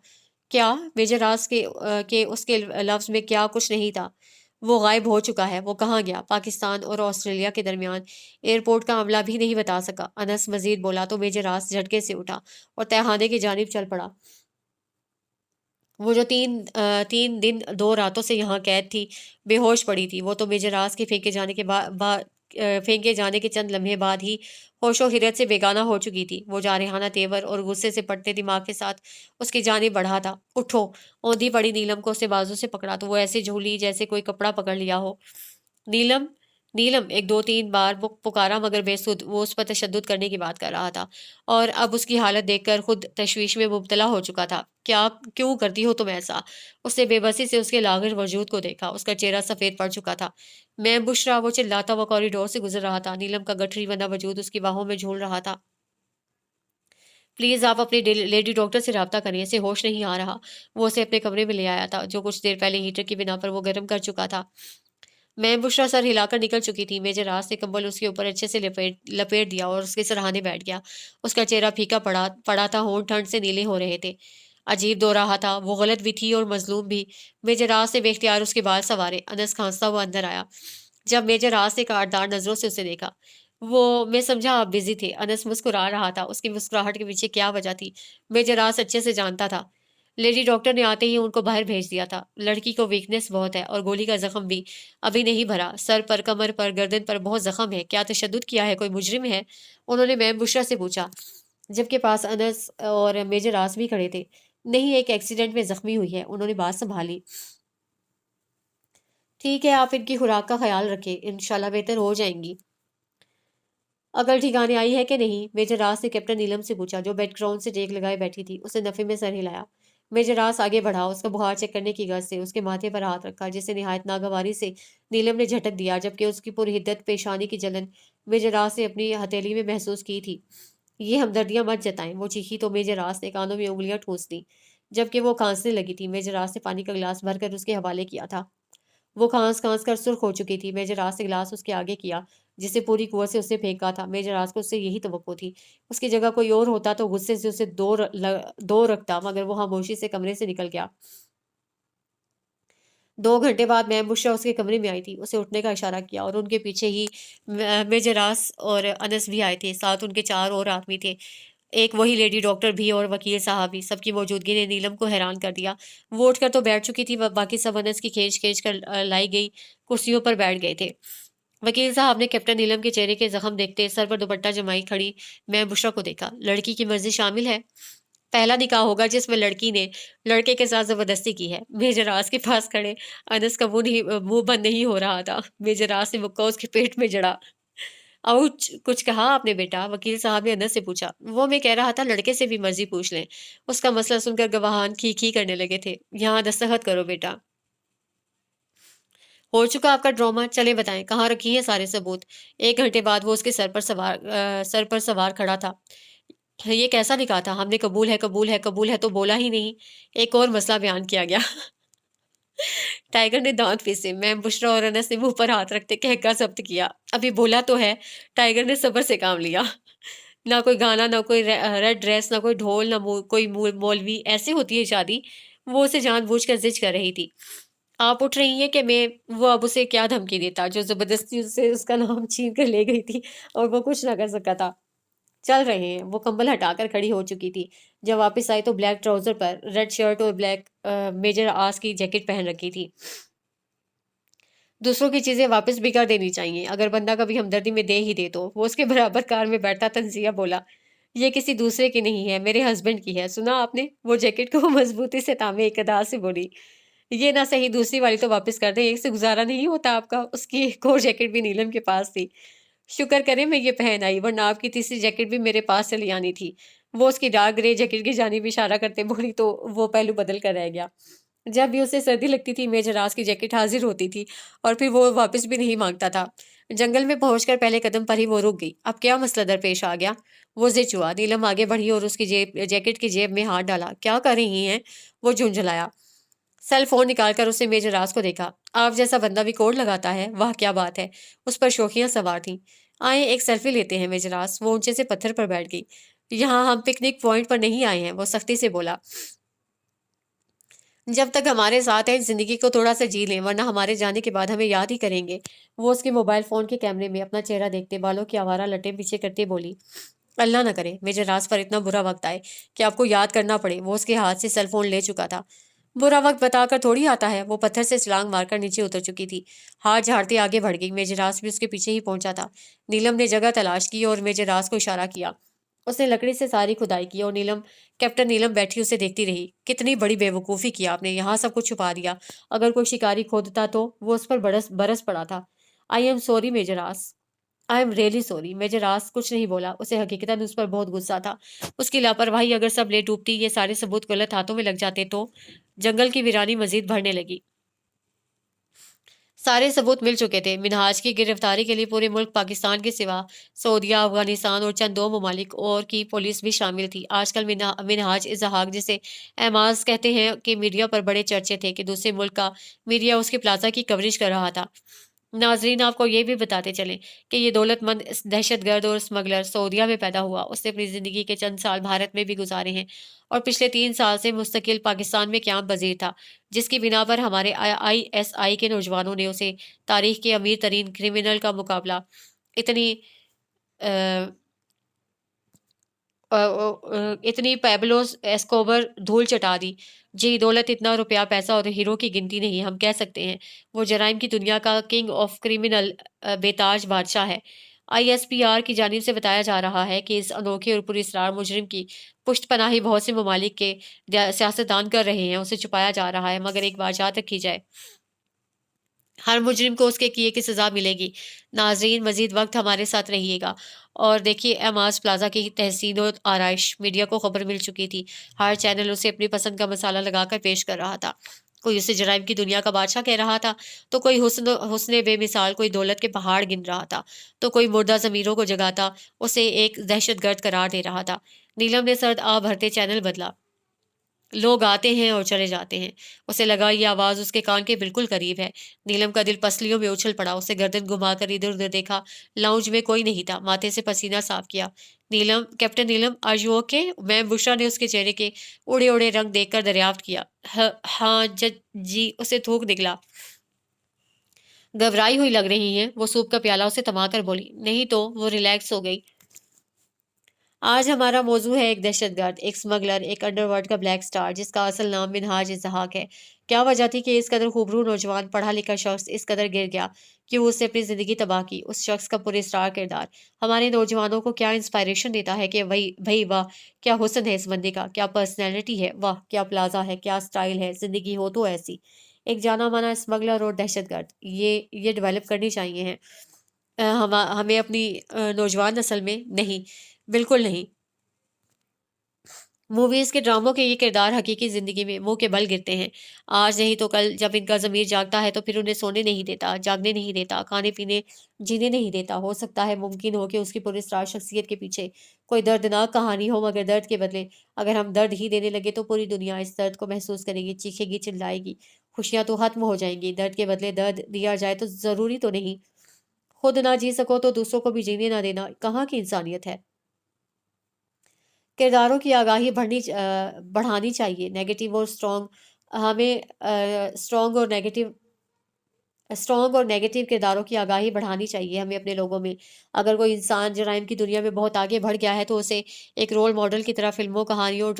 क्या? मेजर रास के उसके लफ्ज में क्या कुछ नहीं था। वो गायब हो चुका है। वो कहाँ गया? पाकिस्तान और ऑस्ट्रेलिया के दरमियान एयरपोर्ट का मामला भी नहीं बता सका। अनस मजीद बोला तो मेजर रास झटके से उठा और तहखाने की जानिब चल पड़ा। वो जो 3 दिन 2 रातों से यहाँ कैद थी, बेहोश पड़ी थी, वो तो मेजर रास के फेंके जाने के चंद लम्हे बाद ही होशो हिरत से बेगाना हो चुकी थी। वो जारहाना तेवर और गुस्से से पटते दिमाग के साथ उसकी जानिब बढ़ा था। उठो! औंधी पड़ी नीलम को उससे बाजू से पकड़ा तो वो ऐसे झूली जैसे कोई कपड़ा पकड़ लिया हो। नीलम, नीलम एक दो तीन बार वो पुकारा मगर बेसुध। वो उस पर तशद्दुद करने की बात कर रहा था और अब उसकी हालत देखकर खुद तशवीश में मुब्तला हो चुका था। क्या? क्यों करती हो तुम ऐसा? उसने बेबसी से उसके लाग़िर वजूद को देखा। उसका चेहरा सफ़ेद पड़ चुका था। मैं बुशरा, वो चिल्लाता हुआ कॉरिडोर से गुजर रहा था। नीलम का गठरी बना वजूद उसकी बाहों में झूल रहा था। प्लीज़ आप अपनी लेडी डॉक्टर से रब्ता करें, इसे होश नहीं आ रहा। वो उसे अपने कमरे में ले आया था जो कुछ देर पहले हीटर की बिना पर वो गर्म कर चुका था। मैं बुशरा सर हिलाकर निकल चुकी थी। मेजर राज ने कंबल उसके ऊपर अच्छे से लपेट लपेट दिया और उसके सराहने बैठ गया। उसका चेहरा फीका पड़ा पड़ा था, होंठ ठंड से नीले हो रहे थे। अजीब दो रहा था, वो गलत भी थी और मजलूम भी। मेजर राज ने बेख्तियार उसके बाल संवारे। अनस खांसता हुआ अंदर आया। जब मेजर राज ने काटदार नजरों से उसे देखा, वो मैं समझा आप बिजी थे। अनस मुस्कुरा रहा था। उसकी मुस्कुराहट के पीछे क्या वजह थी, मेजर राज अच्छे से जानता था। लेडी डॉक्टर ने आते ही उनको बाहर भेज दिया था। लड़की को वीकनेस बहुत है और गोली का जख्म भी अभी नहीं भरा। सर पर, कमर पर, गर्दन पर बहुत जख्म है। क्या तशद्दुद किया है? कोई मुजरिम है? उन्होंने मैम बुशरा से पूछा, जबकि पास अनस और मेजर रास भी खड़े थे। नहीं, एक एक्सीडेंट में जख्मी हुई है। उन्होंने बात संभाली। ठीक है, आप इनकी खुराक का ख्याल रखें, इंशाल्लाह बेहतर हो जाएंगी। अकल ठिकाने आई है कि नहीं? मेजर रास ने कैप्टन नीलम से पूछा जो बेड ग्राउंड से टेक लगाए बैठी थी। उसने नफे में सर हिलाया। मेजर रास आगे बढ़ा, उसका बुखार चेक करने की गर्ज से उसके माथे पर हाथ रखा, जिसे निहायत नागवारी से नीलम ने झटक दिया, जबकि उसकी पूरी हिद्दत पेशानी की जलन मेजर रास ने अपनी हथेली में महसूस की थी। ये हमदर्दियां मत जताएं। वो चीखी तो मेजर रास ने कानों में उंगलियां ठूंस दी, जबकि वो खांसने लगी थी। मेजर रास ने पानी का गिलास भरकर उसके हवाले किया था। वो खांस-खांस कर सुर्ख हो चुकी थी। मेजर रास ने गिलास उसके आगे किया, जिसे पूरी कुव्वत से उसने फेंका था। मेजर रास को उससे यही तवक्को थी। उसकी जगह कोई और होता तो गुस्से से उसे दो रखता, मगर वो खामोशी से कमरे से निकल गया। 2 घंटे बाद मैम बुशरा उसके कमरे में आई थी। उसे उठने का इशारा किया और उनके पीछे ही मेजर रास और अनस भी आए थे। साथ उनके 4 और आदमी थे। एक वही लेडी डॉक्टर भी और वकील साहब भी। सबकी मौजूदगी ने नीलम को हैरान कर दिया। वो उठकर तो बैठ चुकी थी, बाकी सब अनस की खींच-खींच कर लाई गई कुर्सियों पर बैठ गए थे। वकील साहब ने कैप्टन नीलम के चेहरे के जख्म देखते सर पर दुपट्टा जमाई खड़ी मैं बुशरा को देखा। लड़की की मर्जी शामिल है। पहला निकाह होगा जिसमें लड़की ने लड़के के साथ जबरदस्ती की है। मेजर राज के पास खड़े अनस का मुंह बंद नहीं हो रहा था। मेजर राज से मुक्का उसके पेट में जड़ा। आउच! कुछ कहा आपने बेटा? वकील साहब ने अनस से पूछा। वो मैं कह रहा था लड़के से भी मर्जी पूछ लें। उसका मसला सुनकर गवाहान खी खी करने लगे थे। यहाँ दस्तखत करो बेटा। हो चुका आपका ड्रामा, चलें बताएं कहाँ रखी हैं सारे सबूत? 1 घंटे बाद वो उसके सर पर सवार खड़ा था। ये कैसा निकाह था? हमने कबूल है, कबूल है, कबूल है तो बोला ही नहीं। एक और मसला बयान किया गया। टाइगर ने दांत पीसे। मैं, बुशरा और अनस ने मुंह पर हाथ रखते कहका जब्त किया। अभी बोला तो है। टाइगर ने सब्र से काम लिया। ना कोई गाना, ना कोई रेड ड्रेस, ना कोई ढोल, ना कोई मौलवी। ऐसे होती है शादी। वो उसे जानबूझकर जिद कर रही थी। आप उठ रही हैं कि मैं? वो अब उसे क्या धमकी देता जो जबरदस्ती उससे उसका नाम छीन कर ले गई थी और वो कुछ ना कर सका था। चल रहे हैं। वो कंबल हटाकर खड़ी हो चुकी थी। जब वापस आई तो ब्लैक ट्राउजर पर रेड शर्ट और ब्लैक मेजर आस की जैकेट पहन रखी थी। दूसरों की चीजें वापस भी कर देनी चाहिए, अगर बंदा कभी हमदर्दी में दे ही दे तो। वो उसके बराबर कार में बैठा तंजिया बोला, ये किसी दूसरे की नहीं है, मेरे हस्बैंड की है। सुना आपने? वो जैकेट को मजबूती से थामे एक अदा से बोली, ये ना सही दूसरी वाली तो वापस कर दे, एक से गुजारा नहीं होता आपका। उसकी एक और जैकेट भी नीलम के पास थी। शुक्र करें मैं ये पहन आई, वरना आपकी तीसरी जैकेट भी मेरे पास चली आनी थी। वो उसकी डार्क ग्रे जैकेट की जानिब इशारा करते बोली तो वो पहलू बदल कर रह गया। जब भी उसे सर्दी लगती थी मेजर राज की जैकेट हाजिर होती थी और फिर वो वापस भी नहीं मांगता था। जंगल में पहुंचकर पहले कदम पर ही वो रुक गई। अब क्या मसला दरपेश आ गया? वो जिद हुआ। नीलम आगे बढ़ी और उसकी जैकेट की जेब में हाथ डाला। क्या कर रही हैं? वो झुंझलाया। सेल फोन निकालकर उसने मेजर राज को देखा। आप जैसा बंदा भी कोड लगाता है, वाह क्या बात है। उस पर शोखियां सवार थीं। आए एक सेल्फी लेते हैं मेजर राज। वो ऊंचे से पत्थर पर बैठ गई। यहाँ हम पिकनिक पॉइंट पर नहीं आए हैं, वो सख्ती से बोला। जब तक हमारे साथ हैं, जिंदगी को थोड़ा सा जी लें, वरना हमारे जाने के बाद हमें याद ही करेंगे। वो उसके मोबाइल फोन के कैमरे में अपना चेहरा देखते, बालों की आवारा लटें पीछे करते बोली, अल्लाह ना करे मेजर राज पर इतना बुरा वक्त आए कि आपको याद करना पड़े। वो उसके हाथ से सेल फोन ले चुका था। बुरा वक्त बताकर थोड़ी आता है। वो पत्थर से छलांग मारकर नीचे उतर चुकी थी। हाथ झाड़ती आगे बढ़ गई। मेजर राज भी उसके पीछे ही पहुंचा था। नीलम ने जगह तलाश की और मेजर राज को इशारा किया। उसने लकड़ी से सारी खुदाई की और कैप्टन नीलम बैठी उसे देखती रही। कितनी बड़ी बेवकूफ़ी की आपने, यहाँ सब कुछ छुपा दिया। अगर कोई शिकारी खोदता तो वो उस पर बरस बरस पड़ा था। I am sorry major Raj, I am really sorry. Major Raj कुछ नहीं बोला। उसे हकीकतन उस पर बहुत गुस्सा था। उसकी लापरवाही अगर सब ले डूबती, ये सारे सबूत गलत हाथों में लग जाते तो। जंगल की वीरानी मजीद बढ़ने लगी। सारे सबूत मिल चुके थे। मिनहाज की गिरफ्तारी के लिए पूरे मुल्क पाकिस्तान के सिवा सऊदीया, अफगानिस्तान और चंद दो ममालिक और की पुलिस भी शामिल थी। आजकल मिनहाज इजहाक, जिसे एमाज कहते हैं, कि मीडिया पर बड़े चर्चे थे कि दूसरे मुल्क का मीडिया उसके प्लाजा की कवरेज कर रहा था। नाजरीन, आपको ये भी बताते चलें कि ये दौलतमंद दहशतगर्द और स्मगलर सऊदीया में पैदा हुआ। उसने अपनी ज़िंदगी के चंद साल भारत में भी गुजारे हैं और पिछले 3 साल से मुस्तकिल पाकिस्तान में क़याम पज़ीर था, जिसकी बिना पर हमारे ISI के नौजवानों ने उसे तारीख के अमीर तरीन क्रिमिनल का मुकाबला इतनी अ, इतनी पैब्लोस एस्कोबर धूल चटा दी। जी, दौलत इतना रुपया पैसा और हीरो की गिनती नहीं, हम कह सकते हैं वो जराइम की दुनिया का किंग ऑफ क्रिमिनल, बेताज बादशाह है। ISPR की जानिब से बताया जा रहा है कि इस अनोखे और पुरस्रार मुजरिम की पुष्टपनाही बहुत से ममालिक के सियासतदान कर रहे हैं। उसे छुपाया जा रहा है, मगर एक बात याद रखी जाए, हर मुजरिम को उसके किए की सज़ा मिलेगी। नाज़रीन, मज़ीद वक्त हमारे साथ रहिएगा। और देखिए, एमाज प्लाजा की तहसीन और आरइश मीडिया को खबर मिल चुकी थी। हर चैनल उसे अपनी पसंद का मसाला लगाकर पेश कर रहा था। कोई उसे जराइम की दुनिया का बादशाह कह रहा था, तो कोई हुस्न बेमिसाल, कोई दौलत के पहाड़ गिन रहा था, तो कोई मुर्दा ज़मीरों को जगाता उसे एक दहशतगर्द करार दे रहा था। नीलम ने सर्द आ भरते चैनल बदला। लोग आते हैं और चले जाते हैं। उसे लगा ये आवाज़ उसके कान के बिल्कुल करीब है। नीलम का दिल पसलियों में उछल पड़ा। उसे गर्दन घुमाकर इधर-उधर देखा। लाउंज में कोई नहीं था। माथे से पसीना साफ किया। Neelam, captain Neelam, are you okay? Ma'am Bushra ने उसके चेहरे के उड़े-उड़े रंग देखकर दरियाफ्त किया। हाँ, जी, उसे थूक निकला। घबराई हुई लग रही हैं। वो सूप का प्याला उसे थमाकर बोली। नहीं तो। वो रिलैक्स हो गई। आज हमारा मौजू है एक दहशतगर्द, एक स्मगलर, एक अंडरवर्ल्ड का ब्लैक स्टार, जिसका असल नाम मिनहाज इस्हाक है। क्या वजह थी कि इस कदर खूबरू नौजवान पढ़ा लिखा शख्स इस कदर गिर गया? क्यों उसने अपनी ज़िंदगी तबाह की? उस शख्स का पुरस्कार किरदार हमारे नौजवानों को क्या इंस्पायरेशन देता है कि वही भई वाह, क्या हुस्न है इस बंदे का, क्या पर्सनैलिटी है, वाह क्या प्लाजा है, क्या स्टाइल है, ज़िंदगी हो तो ऐसी। एक जाना माना स्मगलर और दहशतगर्द, ये डेवलप करनी चाहिए हैं हमें अपनी नौजवान नस्ल में। नहीं, बिल्कुल नहीं। मूवीज़ के ड्रामों के ये किरदार हकीकी ज़िंदगी में मुँह के बल गिरते हैं। आज नहीं तो कल जब इनका ज़मीर जागता है तो फिर उन्हें सोने नहीं देता, जागने नहीं देता, खाने-पीने, जीने नहीं देता। हो सकता है मुमकिन हो कि उसकी पुरस्कार शख्सियत के पीछे कोई दर्दनाक कहानी हो, मगर दर्द के बदले अगर हम दर्द ही देने लगे तो पूरी दुनिया इस दर्द को महसूस करेगी, चीखेगी, चिल्लाएगी। खुशियाँ तो खत्म हो जाएँगी, दर्द के बदले दर्द दिया जाए तो ज़रूरी तो नहीं। खुद ना जी सको तो दूसरों को भी जीने ना देना, कहाँ की इंसानियत है? किरदारों की आगाही बढ़ानी चाहिए। नेगेटिव और स्ट्रॉन्ग हमें स्ट्रॉन्ग और नेगेटिव किरदारों की आगाही बढ़ानी चाहिए हमें अपने लोगों में। अगर कोई इंसान जराइम की दुनिया में बहुत आगे बढ़ गया है तो उसे एक रोल मॉडल की तरह फ़िल्मों, कहानियों और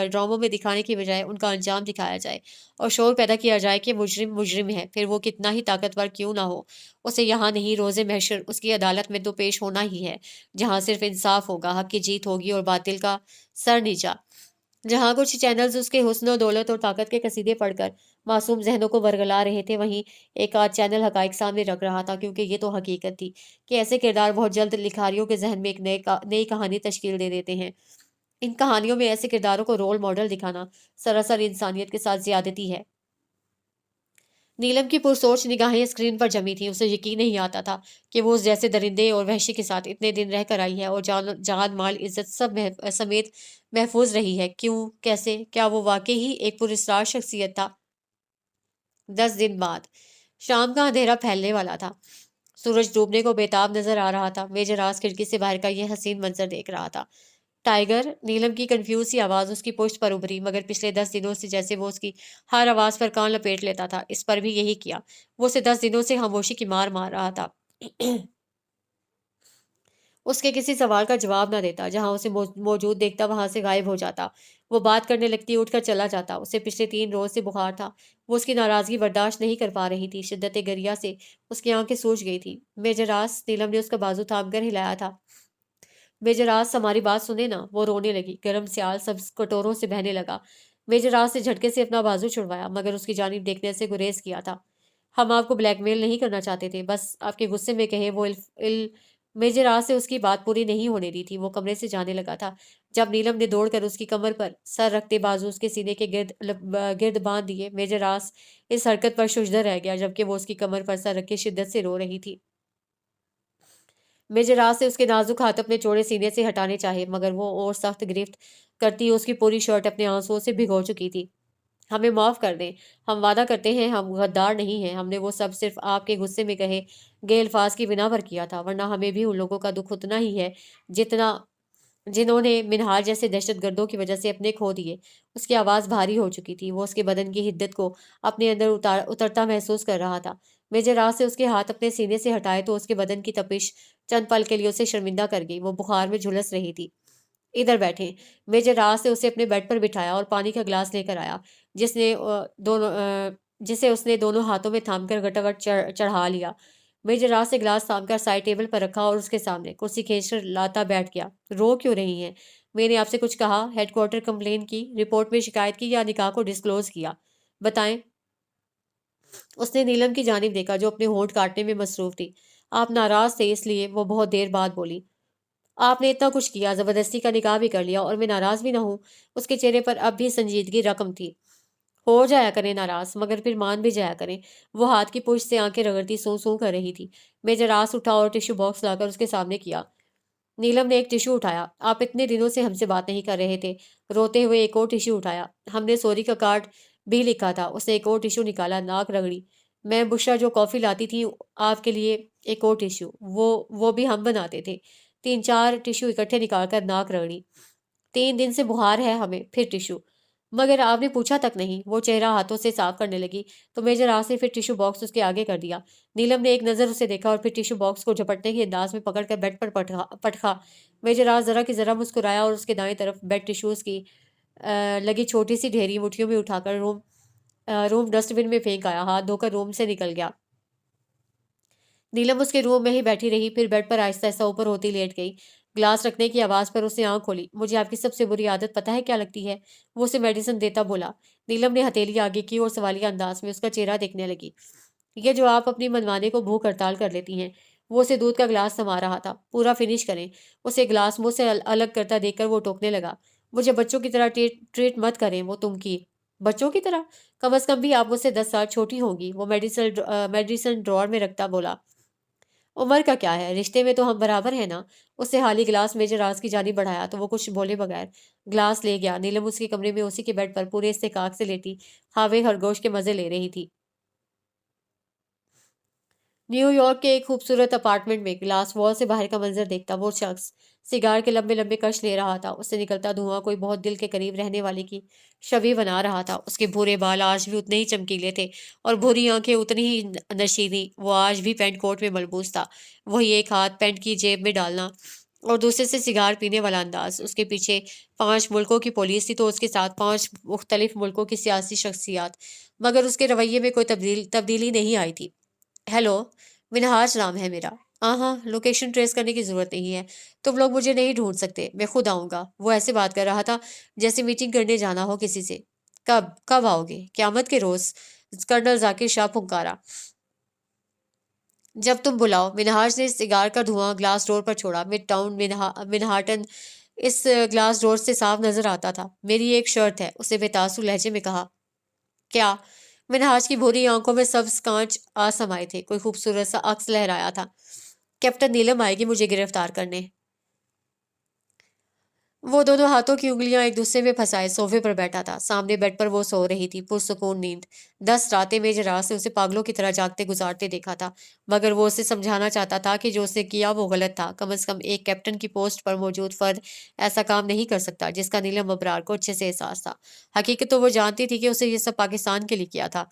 ड्रामों में दिखाने की बजाय उनका अंजाम दिखाया जाए और शोर पैदा किया जाए कि मुजरिम मुजरिम है, फिर वो कितना ही ताकतवर क्यों ना हो। उसे यहाँ नहीं, रोज़े महशर उसकी अदालत में तो पेश होना ही है, जहाँ सिर्फ़ इंसाफ होगा, हक़ की जीत होगी और बातिल का सर नीचा। जहाँ कुछ चैनल्स उसके हुस्न और दौलत और ताकत के कसीदे पढ़कर मासूम ज़हनों को बरगला रहे थे, वहीं एक आध चैनल हक़ाइक़ सामने रख रहा था, क्योंकि ये तो हकीकत थी कि ऐसे किरदार बहुत जल्द लिखारियों के ज़हन में एक नई कहानी तश्कील दे देते हैं। इन कहानियों में ऐसे किरदारों को रोल मॉडल दिखाना सरासर इंसानियत के साथ ज़्यादती है। नीलम की पुरसोच निगाहें स्क्रीन पर जमी थीं। उसे यकीन नहीं आता था कि वो उस जैसे दरिंदे और वहशी के साथ इतने दिन रहकर आई है और जान माल इज्जत सब समेत महफूज रही है। क्यों? कैसे? क्या वो वाकई ही एक पुरस्कार शख्सियत था? 10 दिन बाद शाम का अंधेरा फैलने वाला था। सूरज डूबने को बेताब नजर आ रहा था। मेजर राज खिड़की से बाहर का यह हसीन मंजर देख रहा था। टाइगर। नीलम की कंफ्यूज सी आवाज उसकी पुश्त पर उभरी, मगर पिछले 10 दिनों से जैसे वो उसकी हर आवाज पर कान लपेट लेता था, इस पर भी यही किया। वो उसे 10 दिनों से खामोशी की मार मार रहा था। उसके किसी सवाल का जवाब ना देता, जहां उसे मौजूद देखता वहां से गायब हो जाता। वो बात करने लगती, उठकर चला जाता। उसे पिछले 3 रोज से बुखार था। वो उसकी नाराजगी बर्दाश्त नहीं कर पा रही थी। शिद्दत गरिया से उसकी आंखें सूज गई थी। मेजरास, नीलम ने उसका बाजू थाम कर हिलाया था। मेजरास, हमारी बात सुने ना। वो रोने लगी। गर्म स्याल सब कटोरों से बहने लगा। मेजरास ने झटके से अपना बाजू छुड़वाया, मगर उसकी जानिब देखने से गुरेज किया था। हम आपको ब्लैकमेल नहीं करना चाहते थे, बस आपके गुस्से में कहे वो मेजरास से उसकी बात पूरी नहीं होने दी थी। वो कमरे से जाने लगा था जब नीलम ने दौड़कर उसकी कमर पर सर रखते बाजू उसके सीने के गिर्द बांध दिए। मेजरास इस हरकत पर शुजर रह गया, जबकि वो उसकी कमर पर सर रखे शिद्दत से रो रही थी। मेजराज से उसके नाजुक हाथ अपने चौड़े सीने से हटाने चाहे, मगर वो और सख्त गिरफ्त करती उसकी पूरी शर्ट अपने आंसुओं से भिगो चुकी थी। हमें माफ कर दें। हम वादा करते हैं हम गद्दार नहीं हैं। हमने वो सब सिर्फ आपके गुस्से में कहे गए अल्फाज की बिना पर किया था, वरना हमें भी उन लोगों का दुख उतना ही है जितना जिन्होंने मिनहाल जैसे दहशतगर्दों की वजह से अपने खो दिए। उसकी आवाज़ भारी हो चुकी थी। वो उसके बदन की हिद्दत को अपने अंदर उतरता महसूस कर रहा था। मेजर रात से उसके हाथ अपने सीने से हटाए तो उसके बदन की तपिश चंद पल के लिए उसे शर्मिंदा कर गई। वो बुखार में झुलस रही थी। इधर बैठे। मेजर रात से उसे अपने बेड पर बिठाया और पानी का गिलास लेकर आया, जिसे उसने दोनों हाथों में थामकर गटागट चढ़ा लिया। मेजर रात से गिलास थामकर साइड टेबल पर रखा और उसके सामने कुर्सी खींचकर लाता बैठ गया। रो क्यों रही हैं? मैंने आपसे कुछ कहा? हेडक्वार्टर कंप्लेन की, रिपोर्ट में शिकायत की, या निकाह को डिस्क्लोज किया? बताएं। उसने नीलम की जानिब देखा, जो अपने होंठ काटने में मसरूफ थी। आप नाराज थे, इसलिए। वो बहुत देर बाद बोली। आपने इतना कुछ किया, जबरदस्ती का निकाह भी कर लिया, और मैं नाराज भी ना हूं। उसके चेहरे पर अब भी संजीदगी रकम थी। हो जाया करें नाराज, मगर फिर मान भी जाया करें। वो हाथ की पुश से आंखें रगड़ती सू सू कर रही थी। मैं जरास उठा और टिश्यू बॉक्स लाकर उसके सामने किया। नीलम ने एक टिश्यू उठाया। आप इतने दिनों से हमसे बात नहीं कर रहे थे। रोते हुए एक और टिश्यू उठाया। हमने सॉरी का कार्ड भी लिखा था। उसने एक और टिश्यू निकाला, नाक रगड़ी। मैं बुशरा जो कॉफी लाती थी आपके लिए, एक और टिश्यू, वो भी हम बनाते थे। 3-4 टिश्यू इकट्ठे निकालकर नाक रगड़ी। 3 दिन से बुखार है हमें, फिर टिश्यू। मगर आपने पूछा तक नहीं। वो चेहरा हाथों से साफ करने लगी तो मेजर आज से फिर टिश्यू बॉक्स उसके आगे कर दिया। नीलम ने एक नज़र उसे देखा और फिर टिश्यू बॉक्स को झपटने के अंदाज में पकड़कर बेड पर पटखा पटखा। मेजर आज जरा की जरा मुस्कुराया और उसके दाएं तरफ बेड टिश्यूज की लगी छोटी सी ढेरी मुट्ठियों में उठाकर रूम डस्टबिन में फेंक आया। हाथ धोकर रूम से निकल गया। नीलम उसके रूम में ही बैठी रही, फिर बेड पर आहिस्ता आहिस्ता ऊपर होती लेट गई। ग्लास रखने की आवाज पर उसने आंख खोली। मुझे आपकी सबसे बुरी आदत पता है क्या लगती है? वो उसे मेडिसिन देता बोला। नीलम ने हथेली आगे की और सवालिया अंदाज में उसका चेहरा देखने लगी। ये जो आप अपनी मनमाने को भूख हड़ताल कर लेती हैं। वो उसे दूध का गिलास थमा रहा था। पूरा फिनिश करें। उसे गिलास मुंह से अलग करता देखकर वो टोकने लगा। मुझे बच्चों की तरह ट्रीट मत करें। वो तुम की बच्चों की तरह? कम अज कम भी आप मुझसे 10 साल छोटी होंगी। वो मेडिसिन ड्रॉर में रखता बोला। उम्र का क्या है, रिश्ते में तो हम बराबर हैं ना। उससे हाली गिलास मेजर राज की जानी बढ़ाया तो वो कुछ बोले बगैर गिलास ले गया। नीलम उसके कमरे में उसी के बेड पर पूरे इस्तेकाक से लेटी हावे खरगोश के मजे ले रही थी। न्यूयॉर्क के एक खूबसूरत अपार्टमेंट में ग्लास वॉल से बाहर का मंजर देखता वो शख्स सिगार के लंबे लंबे कश ले रहा था। उससे निकलता धुआं कोई बहुत दिल के करीब रहने वाले की छवि बना रहा था। उसके भूरे बाल आज भी उतने ही चमकीले थे और भूरी आंखें उतनी ही नशीली। वो आज भी पेंट कोट में मलबूस था। वही एक हाथ पेंट की जेब में डालना और दूसरे से सिगार पीने वाला अंदाज। उसके पीछे 5 मुल्कों की पुलिस थी तो उसके साथ 5 मुख्तलिफ मुल्कों की सियासी शख्सियात। मगर उसके रवैये में कोई तब्दीली नहीं आई थी। हेलो, मिनहाज नाम है मेरा। हाँ हाँ, लोकेशन ट्रेस करने की जरूरत नहीं है। तुम लोग मुझे नहीं ढूंढ सकते, मैं खुद आऊंगा। वो ऐसे बात कर रहा था जैसे मीटिंग करने जाना हो किसी से। कब कब आओगे? क़यामत के रोज, कर्नल जाकिर शाह फुंकारा। जब तुम बुलाओ। मिनहाज ने सिगार का धुआं ग्लास डोर पर छोड़ा। मिड टाउन मिनहाटन इस ग्लास डोर से साफ नजर आता था। मेरी एक शर्त है, उसे बेतासु लहजे में कहा। क्या? मिनहाज की भूरी आंखों में सब्ज कांच आ समाये थे। कोई खूबसूरत सा अक्स लहराया था। कैप्टन नीलम आएगी मुझे गिरफ्तार करने। वो दोनों हाथों की उंगलियां एक दूसरे में फंसाए सोफे पर बैठा था। सामने बेड पर वो सो रही थी, पुरसुकून नींद। 10 रातें मेजर रात से उसे पागलों की तरह जागते गुजारते देखा था, मगर वो उसे समझाना चाहता था कि जो उसने किया वो गलत था। कम से कम एक कैप्टन की पोस्ट पर मौजूद फर्द ऐसा काम नहीं कर सकता, जिसका नीलम अबरार को अच्छे से एहसास था। हकीकत तो वो जानती थी कि उसे ये सब पाकिस्तान के लिए किया था,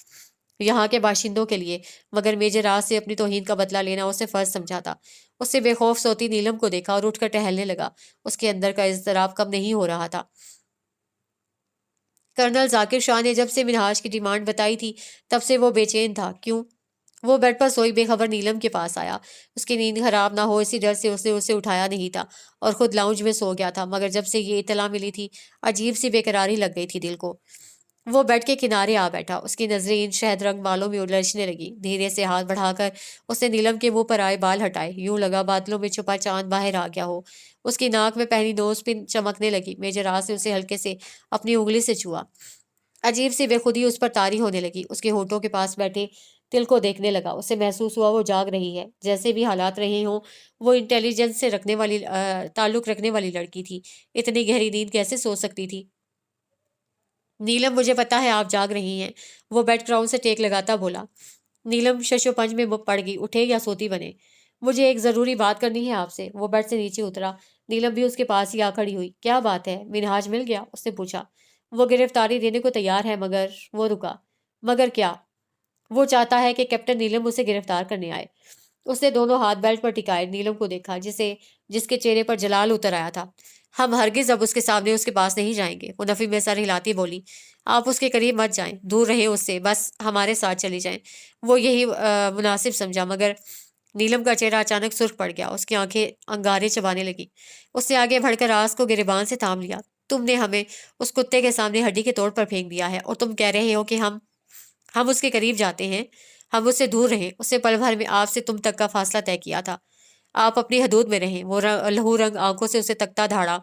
यहाँ के बाशिंदों के लिए, मगर मेजर राज से अपनी तौहीन का बदला लेना उसे फर्ज समझा था। उससे बेखौफ सोती नीलम को देखा और उठकर टहलने लगा। उसके अंदर का इज़्तिराब कम नहीं हो रहा था। कर्नल जाकिर शाह ने जब से मिनहाज की डिमांड बताई थी, तब से वो बेचैन था। क्यों? वो बेड पर सोई बेखबर नीलम के पास आया। उसकी नींद खराब ना हो इसी डर से उसने उसे उठाया नहीं था और खुद लाउंज में सो गया था। मगर जब से ये इतला मिली थी, अजीब सी बेकरारी लग गई थी दिल को। वो बेड के किनारे आ बैठा। उसकी नजरें इन शहद रंग बालों में उलझने लगी। धीरे से हाथ बढ़ाकर उसने नीलम के मुंह पर आए बाल हटाए। यूं लगा बादलों में छुपा चांद बाहर आ गया हो। उसकी नाक में पहनी नोज पिन चमकने लगी। मेजर राज से उसे हल्के से अपनी उंगली से छुआ। अजीब सी बेखुदी उस पर तारी होने लगी। उसके होठों के पास बैठे तिल को देखने लगा। उसे महसूस हुआ वो जाग रही है। जैसे भी हालात रहे हों, वो इंटेलिजेंस से ताल्लुक रखने वाली लड़की थी। इतनी गहरी नींद कैसे सो सकती थी? नीलम, मुझे पता है आप जाग रही हैं, वो बेड क्राउन से टेक लगाता बोला। नीलम शशोपंज में पड़ गई। उठे या सोती बने? मुझे एक जरूरी बात करनी है आपसे। वो बेड से नीचे उतरा। नीलम भी उसके पास ही आ खड़ी हुई। क्या बात है? मिनहाज मिल गया? उसने पूछा। वो गिरफ्तारी देने को तैयार है, मगर वो रुका। मगर क्या? वो चाहता है कि कैप्टन नीलम उसे गिरफ्तार करने आए। उसने दोनों हाथ बेल्ट पर टिकाए नीलम को देखा, जिसके चेहरे पर जलाल उतर आया था। हम हरगिज अब उसके सामने उसके पास नहीं जाएंगे, वो नफी में सर हिलाती बोली। आप उसके करीब मत जाएं, दूर रहें उससे, बस हमारे साथ चली जाएं। वो यही मुनासिब समझा, मगर नीलम का चेहरा अचानक सुर्ख पड़ गया। उसकी आंखें अंगारे चबाने लगी। उसने आगे बढ़कर आस को गिरेबान से थाम लिया। तुमने हमें उस कुत्ते के सामने हड्डी के तोड़ पर फेंक दिया है, और तुम कह रहे हो कि हम उसके करीब जाते हैं। हम उससे दूर रहें। उससे पल भर में आपसे तुम तक का फासला तय किया था। आप अपनी हदूद में रहें। वो लहू रंग आंखों से उसे तकता धाड़ा।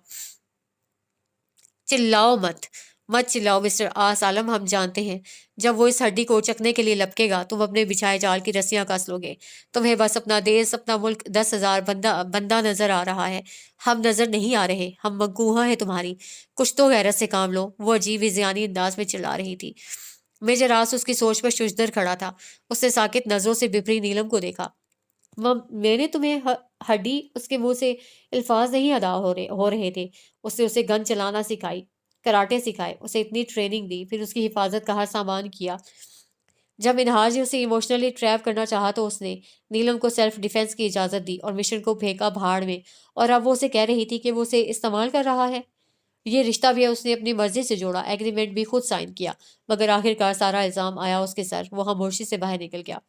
चिल्लाओ मत। मत चिल्लाओ मिस्टर आस आलम, हम जानते हैं जब वो इस हड्डी को उचकने के लिए लपकेगा, तुम अपने बिछाए जाल की रस्सियां कस लोगे। तुम्हें बस अपना देश, अपना मुल्क, 10,000 बंदा बंदा नजर आ रहा है। हम नजर नहीं आ रहे, हम मकूहा है तुम्हारी। कुछ तो गैरत से काम लो। वो अजीब विजयानी अंदाज में चिल्ला रही थी। मेजर आस उसकी सोच पर शुजदर खड़ा था। उसने साकित नजरों से बिपरी नीलम को देखा। मैंने तुम्हें हड्डी, उसके मुंह से अल्फाज नहीं अदा हो रहे थे। उसने उसे गन चलाना सिखाई, कराटे सिखाए, उसे इतनी ट्रेनिंग दी, फिर उसकी हिफाजत का हर सामान किया। जब मिनहाज ने उसे इमोशनली ट्रैप करना चाहा, तो उसने नीलम को सेल्फ डिफेंस की इजाजत दी और मिशन को फेंका भाड़ में। और अब वो उसे कह रही थी कि वो उसे इस्तेमाल कर रहा है। ये रिश्ता भी उसने अपनी मर्जी से जोड़ा, एग्रीमेंट भी खुद साइन किया, मगर आखिरकार सारा इल्जाम आया उसके सर। वो खामोशी से बाहर निकल गया।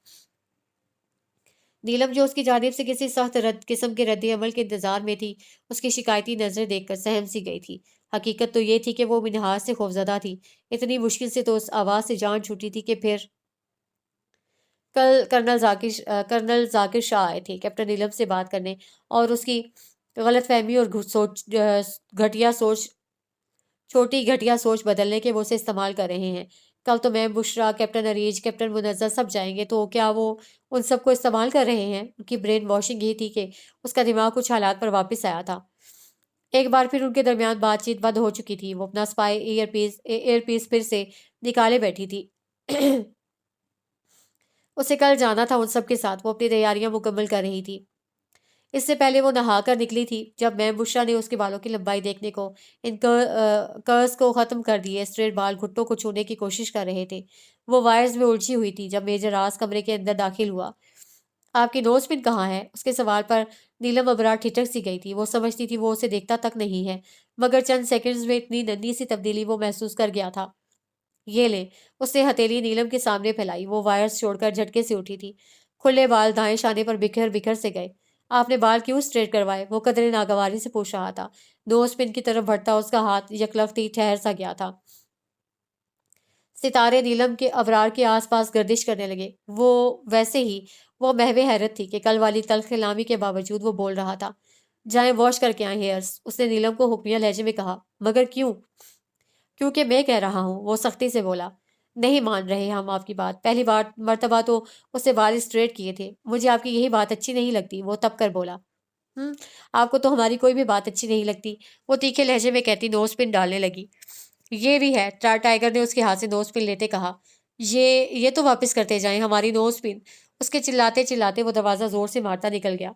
नीलम, जो उसकी जानिब से किसी सख्त किस्म के रद्द अमल के इंतजार में थी, उसकी शिकायती नजरें देखकर सहम सी गई थी। हकीकत तो ये थी कि वो मिनहाज से खौफजदा थी। इतनी मुश्किल से तो उस आवाज से जान छूटी थी कि फिर कल कर्नल जाकिर शाह आए थे कैप्टन नीलम से बात करने, और उसकी गलतफहमी और घटिया सोच छोटी घटिया सोच बदलने के वो उसे इस्तेमाल कर रहे हैं। कल तो मैं, बुशरा, कैप्टन अरीज, कैप्टन मुनज्जर सब जाएंगे, तो क्या वो उन सबको इस्तेमाल कर रहे हैं? उनकी ब्रेन वॉशिंग ये थी कि उसका दिमाग कुछ हालात पर वापस आया था। एक बार फिर उनके दरमियान बातचीत बंद हो चुकी थी। वो अपना स्पाई ईयरपीस फिर से निकाले बैठी थी। उसे कल जाना था उन सब के साथ। वो अपनी तैयारियां मुकम्मल कर रही थी। इससे पहले वो नहाकर निकली थी, जब मैं बुशरा ने उसके बालों की लंबाई देखने को, इन कर्स को ख़त्म कर दिए स्ट्रेट बाल घुट्टों को छूने की कोशिश कर रहे थे। वो वायर्स में उलझी हुई थी जब मेजर राज कमरे के अंदर दाखिल हुआ। आपकी नोज पिन कहाँ है? उसके सवाल पर नीलम अबरार ठिठक सी गई थी। वो समझती थी वो उसे देखता तक नहीं है, मगर चंद सेकंड्स में इतनी नन्ही सी तब्दीली वो महसूस कर गया था। ये ले। उसने हथेली नीलम के सामने फैलाई। वो वायर्स छोड़कर झटके से उठी थी। खुले बाल दाएं शाने पर बिखर बिखर से गए। आपने बाल क्यों स्ट्रेट करवाए? वो कदरे नागवारी से पूछ रहा था। नोज पिन की तरफ बढ़ता उसका हाथ यकलफ्ती ठहर सा गया था। सितारे नीलम के अबरार के आसपास गर्दिश करने लगे। वो वैसे ही वो महवे हैरत थी कि कल वाली तल्ख कलामी के बावजूद वो बोल रहा था। जाएं वॉश करके आए हेयर्स, उसने नीलम को हुक्मिया लहजे में कहा। मगर क्यों? क्योंकि मैं कह रहा हूँ, वो सख्ती से बोला। नहीं मान रहे हम आपकी बात। पहली बार मर्तबा तो उससे बाल स्ट्रेट किए थे। मुझे आपकी यही बात अच्छी नहीं लगती, वो तब कर बोला। हुँ, आपको तो हमारी कोई भी बात अच्छी नहीं लगती। वो तीखे लहजे में कहती नोज़ पिन डालने लगी। ये भी है, टाइगर ने उसके हाथ से नोज़ पिन लेते कहा। ये तो वापस करते जाएँ हमारी नोज़ पिन। उसके चिल्लाते-चिल्लाते वो दरवाज़ा ज़ोर से मारता निकल गया।